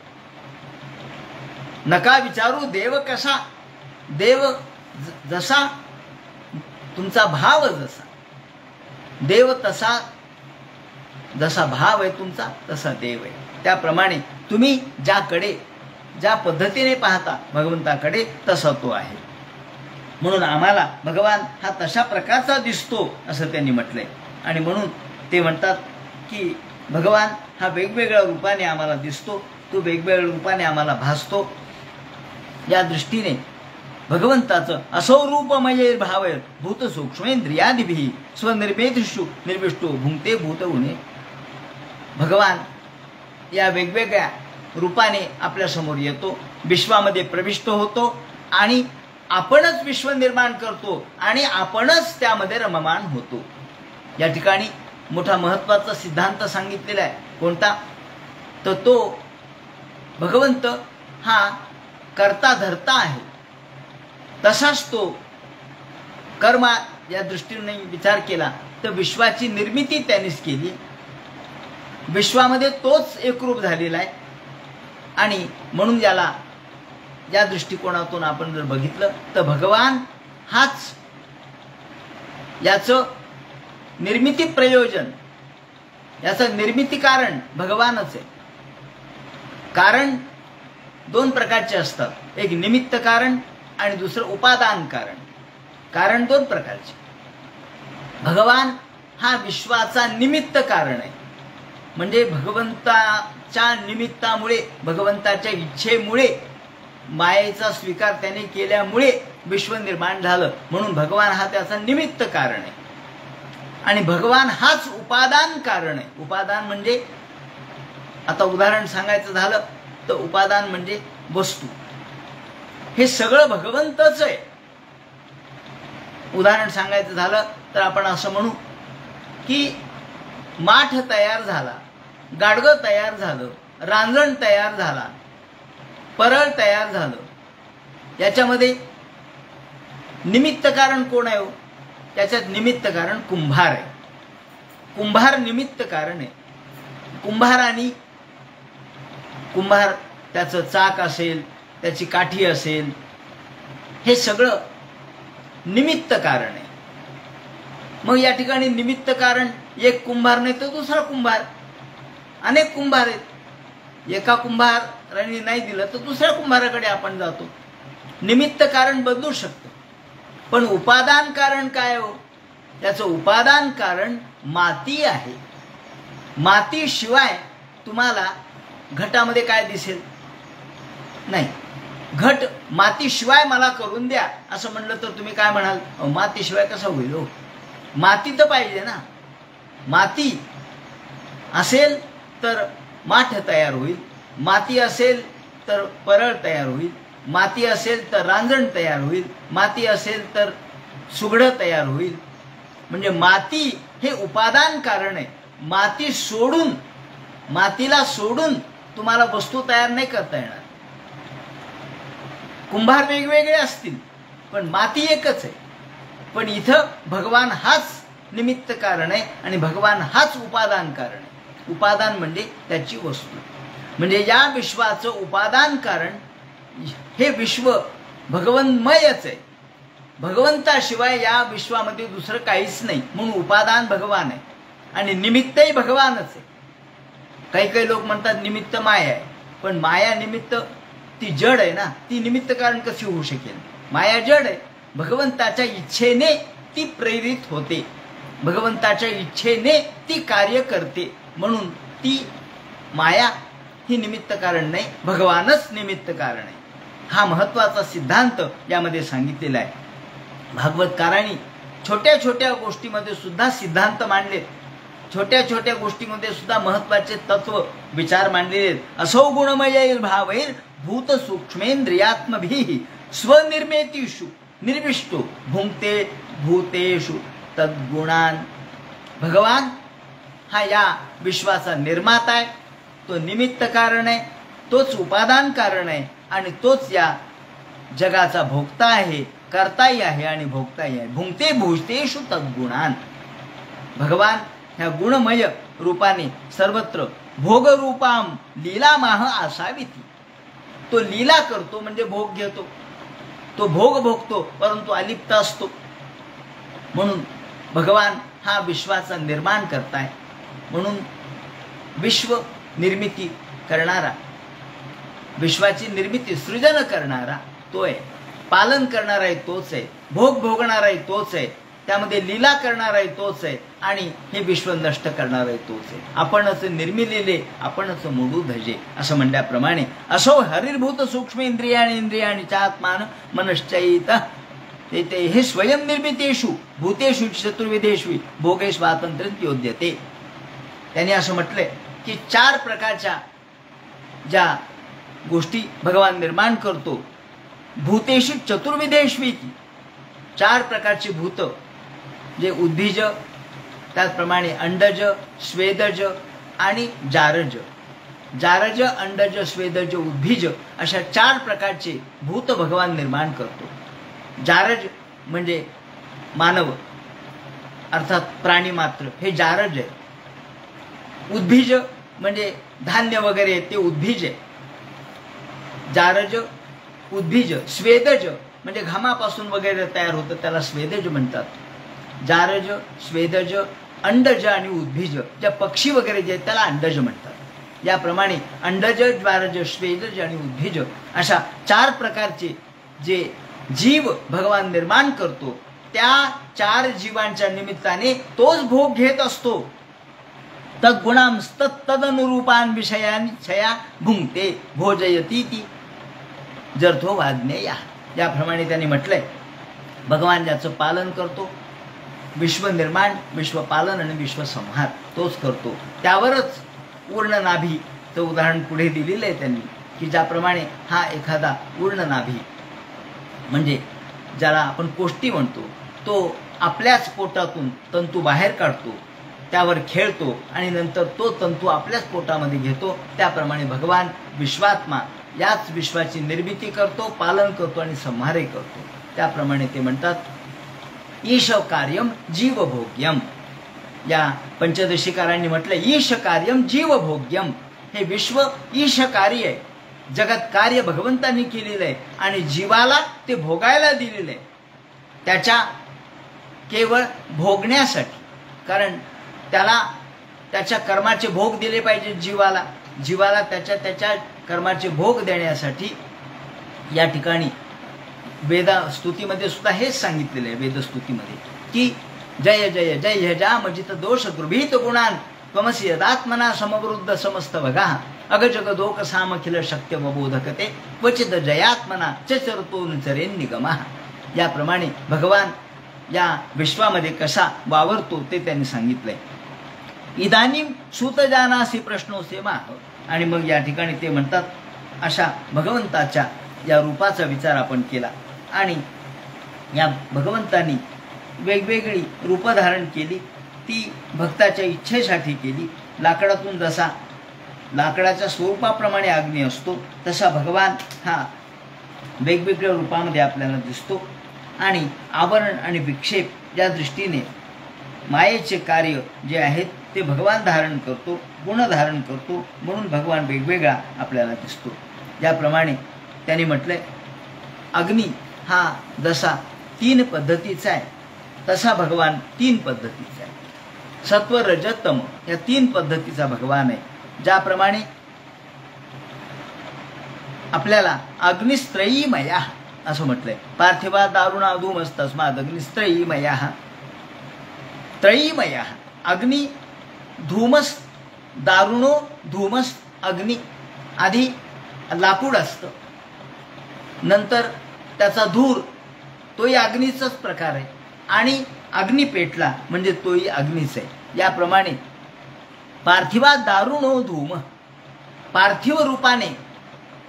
नका विचारू देव कसा, देव जसा, तुमचा भाव जसा, देव तसा, जसा भाव आहे तुमचा तसा देव आहे. त्याप्रमाणे तुम्ही ज्या पद्धतीने पाहता भगवंताकडे तसा तो आहे. म्हणून आम्हाला भगवान हा तशा प्रकारचा दिसतो असं त्यांनी म्हटलंय. आणि म्हणून ते म्हणतात की भगवान हा वेगवेगळ्या रूपाने आम्हाला दिसतो, तो वेगवेगळ्या रूपाने आम्हाला भासतो. या दृष्टीने भगवंताचं असौ रूपमये भावय भूत सूक्ष्मेंद्रियादिभिः स्वनिर्मितेषु निर्विष्टो भुंक्ते भूतगुणे. भगवान या वेगवेगळ्या रूपाने आपल्यासमोर येतो, विश्वामध्ये प्रविष्ट होतो आणि आपणच विश्व निर्माण करतो आणि आपणच त्यामध्ये रममाण होतो. या ठिकाणी मोठा महत्त्वाचा सिद्धांत सांगितलेला आहे. कोणता? तर तो भगवंत हा कर्ता धर्ता आहे. तसाच तो कर्मा या दृष्टीने विचार केला तर विश्वाची निर्मिती त्यानेच केली. विश्वामध्ये तोच एकरूप झालेला आहे. आणि म्हणून याला या दृष्टिकोनातून आपण जर बघितलं तर भगवान हाच याचं निर्मिती प्रयोजन, याचं निर्मिती कारण भगवानच आहे. कारण दोन प्रकारचे असतात, एक निमित्त कारण आणि दुसरं उपादान कारण. कारण दोन प्रकारचे. भगवान हा विश्वाचा निमित्त कारण आहे, म्हणजे भगवंताच्या निमित्तामुळे, भगवंताच्या इच्छेमुळे, मायेचा स्वीकार त्याने केल्यामुळे विश्व निर्माण झालं. म्हणून भगवान हा त्याचा निमित्त कारण आहे. आणि भगवान हाच उपादान कारण आहे. उपादान म्हणजे, आता उदाहरण सांगायचं झालं तर उपादान म्हणजे वस्तू. हे सगळं भगवंतच आहे. उदाहरण सांगायचं झालं तर आपण असं म्हणू की माठ तयार झाला, गाडगं तयार झालं, रांजण तयार झाला, परळ तयार झालं. याच्यामध्ये निमित्त कारण कोण आहे हो? त्याच्यात निमित्त कारण कुंभार आहे. कुंभार निमित्त कारण आहे. कुंभार त्याचं चाक असेल, त्याची काठी असेल, हे सगळं निमित्त कारण आहे. मग या ठिकाणी निमित्त कारण एक कुंभार नाही तर दुसरा कुंभार, अनेक कुंभार आहेत. एका कुंभाराने नाही दिलं तर दुसऱ्या कुंभाराकडे आपण जातो. निमित्त कारण बदलू शकतं. पण उपादान कारण काय हो? त्याचं उपादान कारण माती आहे. मातीशिवाय तुम्हाला घटामध्ये काय दिसेल? नाही. घट मातीशिवाय मला करून द्या असं म्हणलं तर तुम्ही काय म्हणाल? मातीशिवाय कसा होईल हो? माती तर पाहिजे ना. माती असेल तर माठ तयार होईल, माती असेल तर परळ तयार होईल, माती असेल तर रांजण तयार होईल, माती असेल तर सुगडं तयार होईल. म्हणजे माती हे उपादान कारण आहे. मातीला सोडून तुम्हाला वस्तू तयार नाही करता येणार. कुंभार वेगवेगळे असतील पण माती एकच आहे. पण इथं भगवान हाच निमित्त कारण आहे आणि भगवान हाच उपादान कारण आहे. उपादान म्हणजे त्याची वस्तू. म्हणजे या विश्वाचं उपादान कारण हे विश्व भगवन्मयच आहे. भगवंताशिवाय या विश्वामध्ये दुसरं काहीच नाही. म्हणून उपादान भगवान आहे आणि निमित्तही भगवानच आहे. काही लोक म्हणतात निमित्त माया आहे, पण माया निमित्त ती जड आहे ना, ती निमित्त कारण कशी होऊ शकेल? माया जड आहे. भगवंताच्या इच्छेने ती प्रेरित होते, भगवंताच्या इच्छेने ती कार्य करते. म्हणून ती माया ही निमित्त कारण नाही, भगवानच निमित्त कारण आहे. हा महत्वाचा सिद्धांत यामध्ये सांगितलेला आहे. भागवतकारांनी छोट्या छोट्या गोष्टीमध्ये सुद्धा सिद्धांत मांडलेत, छोट्या छोट्या गोष्टीमध्ये सुद्धा महत्वाचे तत्व विचार मांडलेले आहेत. असौ गुणमयैर भावैर भूत सूक्ष्मेंद्रियात्मभिः स्वनिर्मितीषु निर्विष्टो भुंक्ते भूतेषु तद्गुणान. भगवान हा या विश्वाचा निर्माता आहे, तो निमित्त कारण आहे, तोच उपादान कारण आहे आणि तोच या जगाचा भोगता आहे, करताही आहे आणि भोगताही आहे. भुंक्ते भूतेषु तद्गुणान. भगवान ह्या गुणमय रूपाने सर्वत्र भोगरूपाम लीलामाह आसाविती. तो लीला करतो म्हणजे भोग घेतो, तो भोग भोगतो परंतु अलिप्त असतो. म्हणून भगवान हा विश्वाचा निर्माण करताय. म्हणून विश्व निर्मिती करणारा, विश्वाची निर्मिती सृजन करणारा तो आहे, पालन करणाराही तोच आहे, भोग भोगणाराही तोच आहे, त्यामध्ये लीला करणाराही तोच आहे आणि हे विश्व नष्ट करणाराही तोच आहे. आपणच निर्मिलेले आपणच मोडू धजे असं म्हणल्याप्रमाणे असो हरिर्भूत सूक्ष्म इंद्रियाणी इंद्रियाणी चात्मान मनश्चैत ते हे स्वयं निर्मितेषु भूतेषु चतुर्विधेषु भोगे स्वातंत्र्य योद्यते. त्यांनी असं म्हटलंय की 4 प्रकारच्या ज्या गोष्टी भगवान निर्माण करतो, भूतेषु चतुर्विधेषु, 4 प्रकारची भूत, जे उद्भिज, त्याचप्रमाणे अंडज, स्वेदज आणि जारज. जारज, अंडज, स्वेदज, उद्भिज अशा 4 प्रकारचे भूत भगवान निर्माण करतो. जारज म्हणजे मानव अर्थात प्राणी मात्र, हे जारज आहे. उद्भिज म्हणजे धान्य वगैरे ते उद्भिज आहे. जारज, उद्भिज. स्वेदज म्हणजे घामापासून वगैरे तयार होतं, त्याला स्वेदज म्हणतात. जारज, स्वेदज, अंडज आणि उद्भिज, ज्या पक्षी वगैरे जे आहेत त्याला अंडज म्हणतात. याप्रमाणे अंडज, ज्वारज, स्वेदज आणि उद्भिज अशा 4 प्रकारचे जे जीव भगवान निर्माण करतो, त्या 4 जीवांच्या निमित्ताने तोच भोग घेत असतो. तद्गुणां तदनुरूपान विषयान छया भुंक्ते भोजयती ती जर्थो वाज्ञेया. याप्रमाणे त्यांनी म्हटलंय, भगवान ज्याचं पालन करतो, विश्व निर्माण, विश्व पालन आणि विश्व संहार तोच करतो. त्यावरच पूर्ण नाभीचं उदाहरण पुढे दिलेलं आहे त्यांनी, की ज्याप्रमाणे हा एखादा पूर्ण नाभी म्हणजे ज्याला आपण कोष्टी म्हणतो, तो आपल्याच पोटातून तंतू बाहेर काढतो, त्यावर खेळतो आणि नंतर तो तंतू आपल्याच पोटामध्ये घेतो. त्याप्रमाणे भगवान विश्वात्मा याच विश्वाची निर्मिती करतो, पालन करतो आणि संहारही करतो. त्याप्रमाणे ते म्हणतात ईश कार्यम जीवभोग्यम. या पंचदशीकारांनी म्हटलं ईश कार्यम जीवभोग्यम. हे विश्व ईश कार्य आहे, जगत कार्य भगवंतांनी केलेलं आहे आणि जीवाला ते भोगायला दिलेलं आहे, त्याच्या केवळ भोगण्यासाठी. कारण त्याला त्याच्या कर्माचे भोग दिले पाहिजे. जीवाला त्याच्या कर्माचे भोग देण्यासाठी या ठिकाणी वेदस्तुतीमध्ये सुद्धा हेच सांगितलेलं आहे. वेदस्तुतीमध्ये की जय जय जय ह्यजा मजित दोष गृभीत गुणान त्वमसि यदात्मना समवृद्ध समस्त भगा अगजगदोक सामखिल शक्य वबोधकते क्वचित जयात्मना चरतो चरेन निगमा. याप्रमाणे भगवान या विश्वामध्ये कसा वावरतो ते त्यांनी सांगितलंय. इदानीम सुतजानासी प्रश्नोसे माह. आणि मग या ठिकाणी ते म्हणतात अशा भगवंताच्या या रूपाचा विचार आपण केला आणि या भगवंतांनी वेगवेगळी रूप धारण केली, ती भक्ताच्या इच्छेसाठी केली. लाकडातून जसा लाकडाच्या स्वरूपाप्रमाणे अग्नी असतो तसा भगवान हा वेगवेगळ्या रूपामध्ये आपल्याला दिसतो आणि आवरण आणि विक्षेप या दृष्टीने मायेचे कार्य जे आहेत ते भगवान धारण करतो, गुण धारण करतो. म्हणून भगवान वेगवेगळा आपल्याला दिसतो. याप्रमाणे त्यांनी म्हटलंय अग्नी हा जसा 3 पद्धतीचा आहे तसा भगवान 3 पद्धतीचा आहे. सत्व रज तम या 3 पद्धतीचा भगवान आहे. ज्याप्रमाणे आपल्याला अग्निस्त्रयीमया असं म्हटलंय, पार्थिवा दारुणा धूमस्तस्माद अग्निस्त्रयीमया. त्रयीमय अग्नी धूमस दारुणो धूमस अग्नी. आधी लाकूड असतं, नंतर त्याचा धूर तोही अग्नीचाच प्रकार आहे, आणि अग्नी पेटला म्हणजे तोही अग्नीच आहे. याप्रमाणे पार्थिवा दारुणो धूम, पार्थिव रूपाने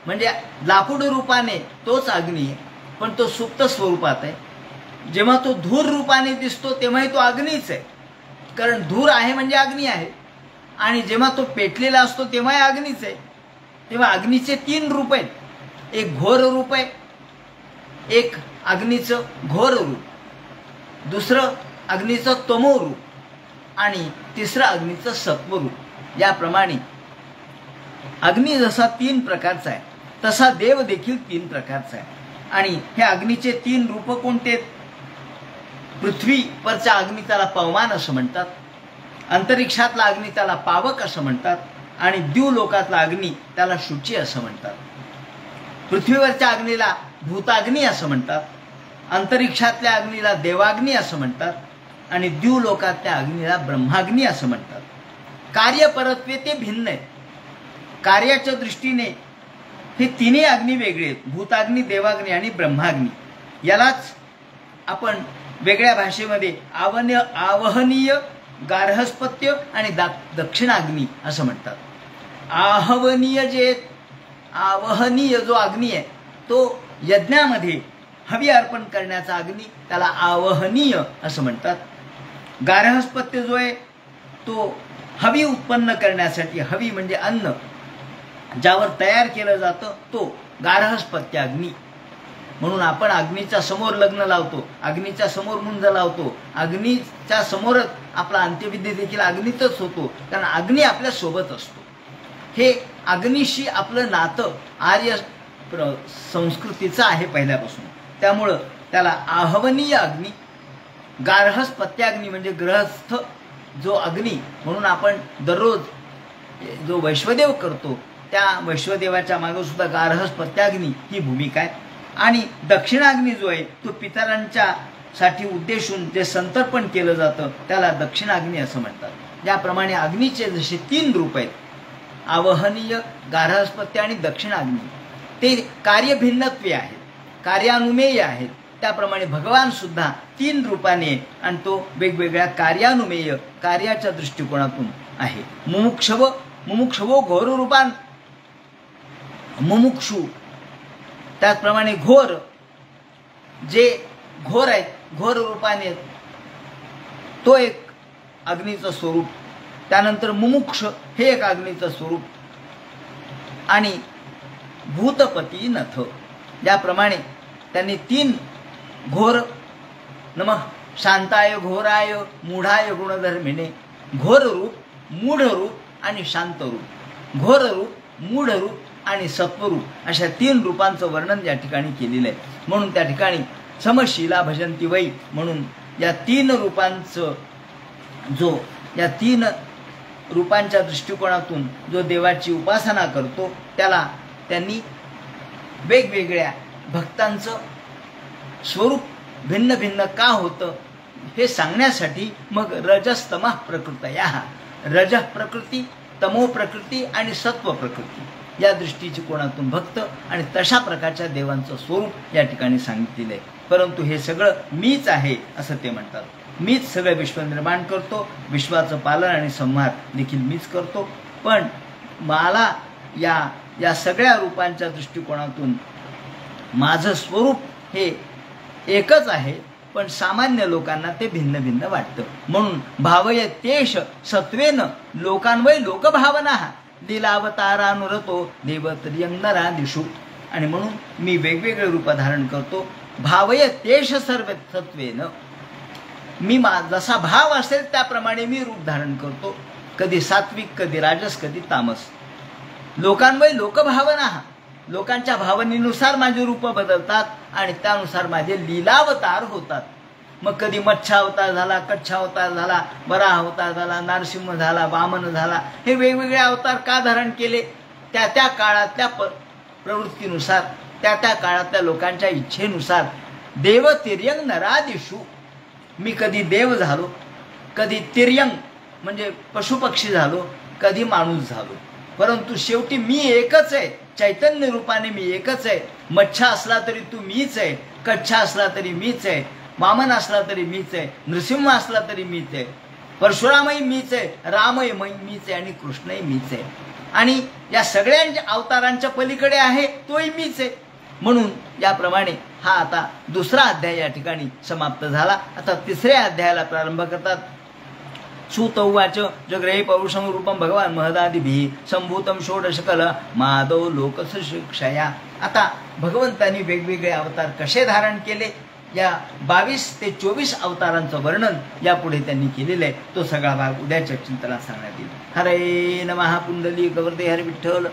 म्हणजे लाकूड रूपाने तोच अग्नी आहे, पण तो सुप्त स्वरूपात आहे. जेव्हा तो धूर रूपाने दिसतो तेव्हाही तो अग्नीच आहे, कारण धूर आहे म्हणजे अग्नी आहे. आणि जेव्हा तो पेटलेला असतो तेव्हाही अग्नीच आहे. तेव्हा अग्नीचे 3 रूप आहेत. एक घोर रूप आहे, एक अग्नीचं घोर रूप, दुसरं अग्नीचं तमो रूप, आणि तिसरं अग्नीचं सत्व रूप. याप्रमाणे अग्नी जसा 3 प्रकारचा आहे तसा देव देखील 3 प्रकारचा आहे. आणि हे अग्नीचे 3 रूप कोणते? पृथ्वीवरच्या अग्नी त्याला पवमान असं म्हणतात, अंतरिक्षातला अग्नी त्याला पावक असं म्हणतात, आणि द्यूलोकातला अग्नी त्याला शुची असं म्हणतात. पृथ्वीवरच्या अग्नीला भूताग्नी असं म्हणतात, अंतरिक्षातल्या अग्नीला देवाग्नी असं म्हणतात, आणि द्यूलोकातल्या अग्नीला ब्रह्माग्नी असं म्हणतात. कार्यपरत्वे ते भिन्न आहेत. कार्याच्या दृष्टीने हे तिन्ही अग्नी वेगळे आहेत, भूताग्नी, देवाग्नी आणि ब्रह्माग्नी. यालाच आपण वेगळ्या भाषेमध्ये आवहनीय, गार्हस्पत्य आणि दक्षिणाग्नी असं म्हणतात. आवहनीय जो अग्नी आहे तो यज्ञामध्ये हवी अर्पण करण्याचा अग्नी, त्याला आवहनीय असं म्हणतात. गार्हस्पत्य जो आहे तो हवी उत्पन्न करण्यासाठी, हवी म्हणजे अन्न ज्यावर तयार केलं जातं तो गार्हस्पत्य अग्नी. म्हणून आपण अग्नीच्या समोर लग्न लावतो, अग्नीच्या समोर मुंज लावतो, अग्नीच्या समोरच आपला अंत्यविधी देखील अग्नीतच होतो, कारण अग्नी आपल्या सोबत असतो. हे अग्नीशी आपलं नातं आर्य संस्कृतीचं आहे पहिल्यापासून. त्यामुळं त्याला आहवनीय अग्नी, गार्हस्पत्याग्नी म्हणजे गृहस्थ जो अग्नी, म्हणून आपण दररोज जो वैश्वदेव करतो त्या वैश्वदेवाच्या मागे सुद्धा गार्हस्पत्याग्नी ही भूमिका आहे. आणि दक्षिणाग्नी जो आहे तो पितरांच्या साठी उद्देशून जे संतर्पण केलं जातं त्याला दक्षिणाग्नी असं म्हणतात. ज्याप्रमाणे अग्नीचे जसे 3 रूप आहेत, आवहनीय, गार्हस्पत्य आणि दक्षिणाग्नी, ते कार्यभिन्नत्वे आहेत, कार्यानुमेय आहेत. त्याप्रमाणे भगवान सुद्धा 3 रूपाने आणि तो वेगवेगळ्या कार्यानुमेय, कार्याच्या दृष्टिकोनातून आहे. मुमुक्षवो घोर रूपान मुमुक्षू, त्याचप्रमाणे घोर जे घोर आहेत, घोर रूपाने तो एक अग्नीचं स्वरूप, त्यानंतर मुमुक्ष हे एक अग्नीचं स्वरूप, आणि भूतपती नथ. ज्याप्रमाणे त्यांनी 3 घोर, नमः शांताय घोराय मूढाय गुणधर्मिणे, घोर रूप, मूढ रूप आणि शांत रूप, घोर रूप, मूढ रूप आणि सत्वरूप, अशा 3 रूपांचं वर्णन या ठिकाणी केलेलं आहे. म्हणून त्या ठिकाणी समशीला भजंती वै म्हणून या 3 रूपांचं या 3 रूपांच्या दृष्टिकोनातून जो देवाची उपासना करतो त्याला त्यांनी वेगवेगळ्या भक्तांचं स्वरूप भिन्न भिन्न का होतं हे सांगण्यासाठी मग रजस्तमः प्रकृतया, रज प्रकृती, तमो प्रकृती आणि सत्व प्रकृती या दृष्टीची कोणातून भक्त आणि तशा प्रकारच्या देवांचं स्वरूप या ठिकाणी सांगितलेलं आहे. परंतु हे सगळं मीच आहे असं ते म्हणतात. मीच सगळं विश्व निर्माण करतो, विश्वाचं पालन आणि संहार देखील मीच करतो. पण मला या सगळ्या रूपांच्या दृष्टिकोनातून माझं स्वरूप हे एकच आहे, पण सामान्य लोकांना ते भिन्न भिन्न वाटतं. म्हणून भावय तेश सत्वेन लोकांवय लोकभावना लीलावतारानुरतो देवत्रियंगनरा दिशू. आणि म्हणून मी वेगवेगळे रूप धारण करतो. भावय तेश सर्व सत्वेन, मी जसा भाव असेल त्याप्रमाणे मी रूप धारण करतो, कधी सात्विक, कधी राजस, कधी तामस. लोकांवय लोकभावना, लोकांच्या भावनेनुसार माझे रूप बदलतात आणि त्यानुसार माझे लीलावतार होतात. मग कधी मत्स्यावतार झाला, कच्छावतार झाला, वराह अवतार झाला, नरसिंह झाला, वामन झाला, हे वेगवेगळे अवतार का धारण केले? त्या त्या काळातल्या प्रवृत्तीनुसार, त्या त्या काळातल्या लोकांच्या इच्छेनुसार. देव तिर्यंग नरादिषु, मी कधी देव झालो, कधी तिर्यंग म्हणजे पशुपक्षी झालो, कधी माणूस झालो, परंतु शेवटी मी एकच आहे. चैतन्य रूपाने मी एकच आहे. मच्छा असला तरी तू मीच आहे, कच्छा असला तरी मीच आहे, वामन असला तरी मीच आहे, नृसिंह असला तरी मीच आहे, परशुरामही मीच आहे, रामही मीच आहे आणि कृष्णही मीच आहे. आणि या सगळ्यांच्या अवतारांच्या पलीकडे आहे तोही मीच आहे. म्हणून याप्रमाणे हा आता दुसरा अध्याय या ठिकाणी समाप्त झाला. आता तिसऱ्या अध्यायाला प्रारंभ करतात. सूत उवाच जग्रहे पौरुषम रूपम भगवान महदादिभिः संभूतम षोडशकल माधव लोकशिक्षया. आता भगवंतांनी वेगवेगळे अवतार कसे धारण केले, या 22 ते 24 अवतारांचं वर्णन यापुढे त्यांनी केलेलं आहे. तो सगळा भाग उद्याच्या चिंतनात सांगण्यात येईल. हरे नमः. पुंडलिक वरदे हरी विठ्ठल.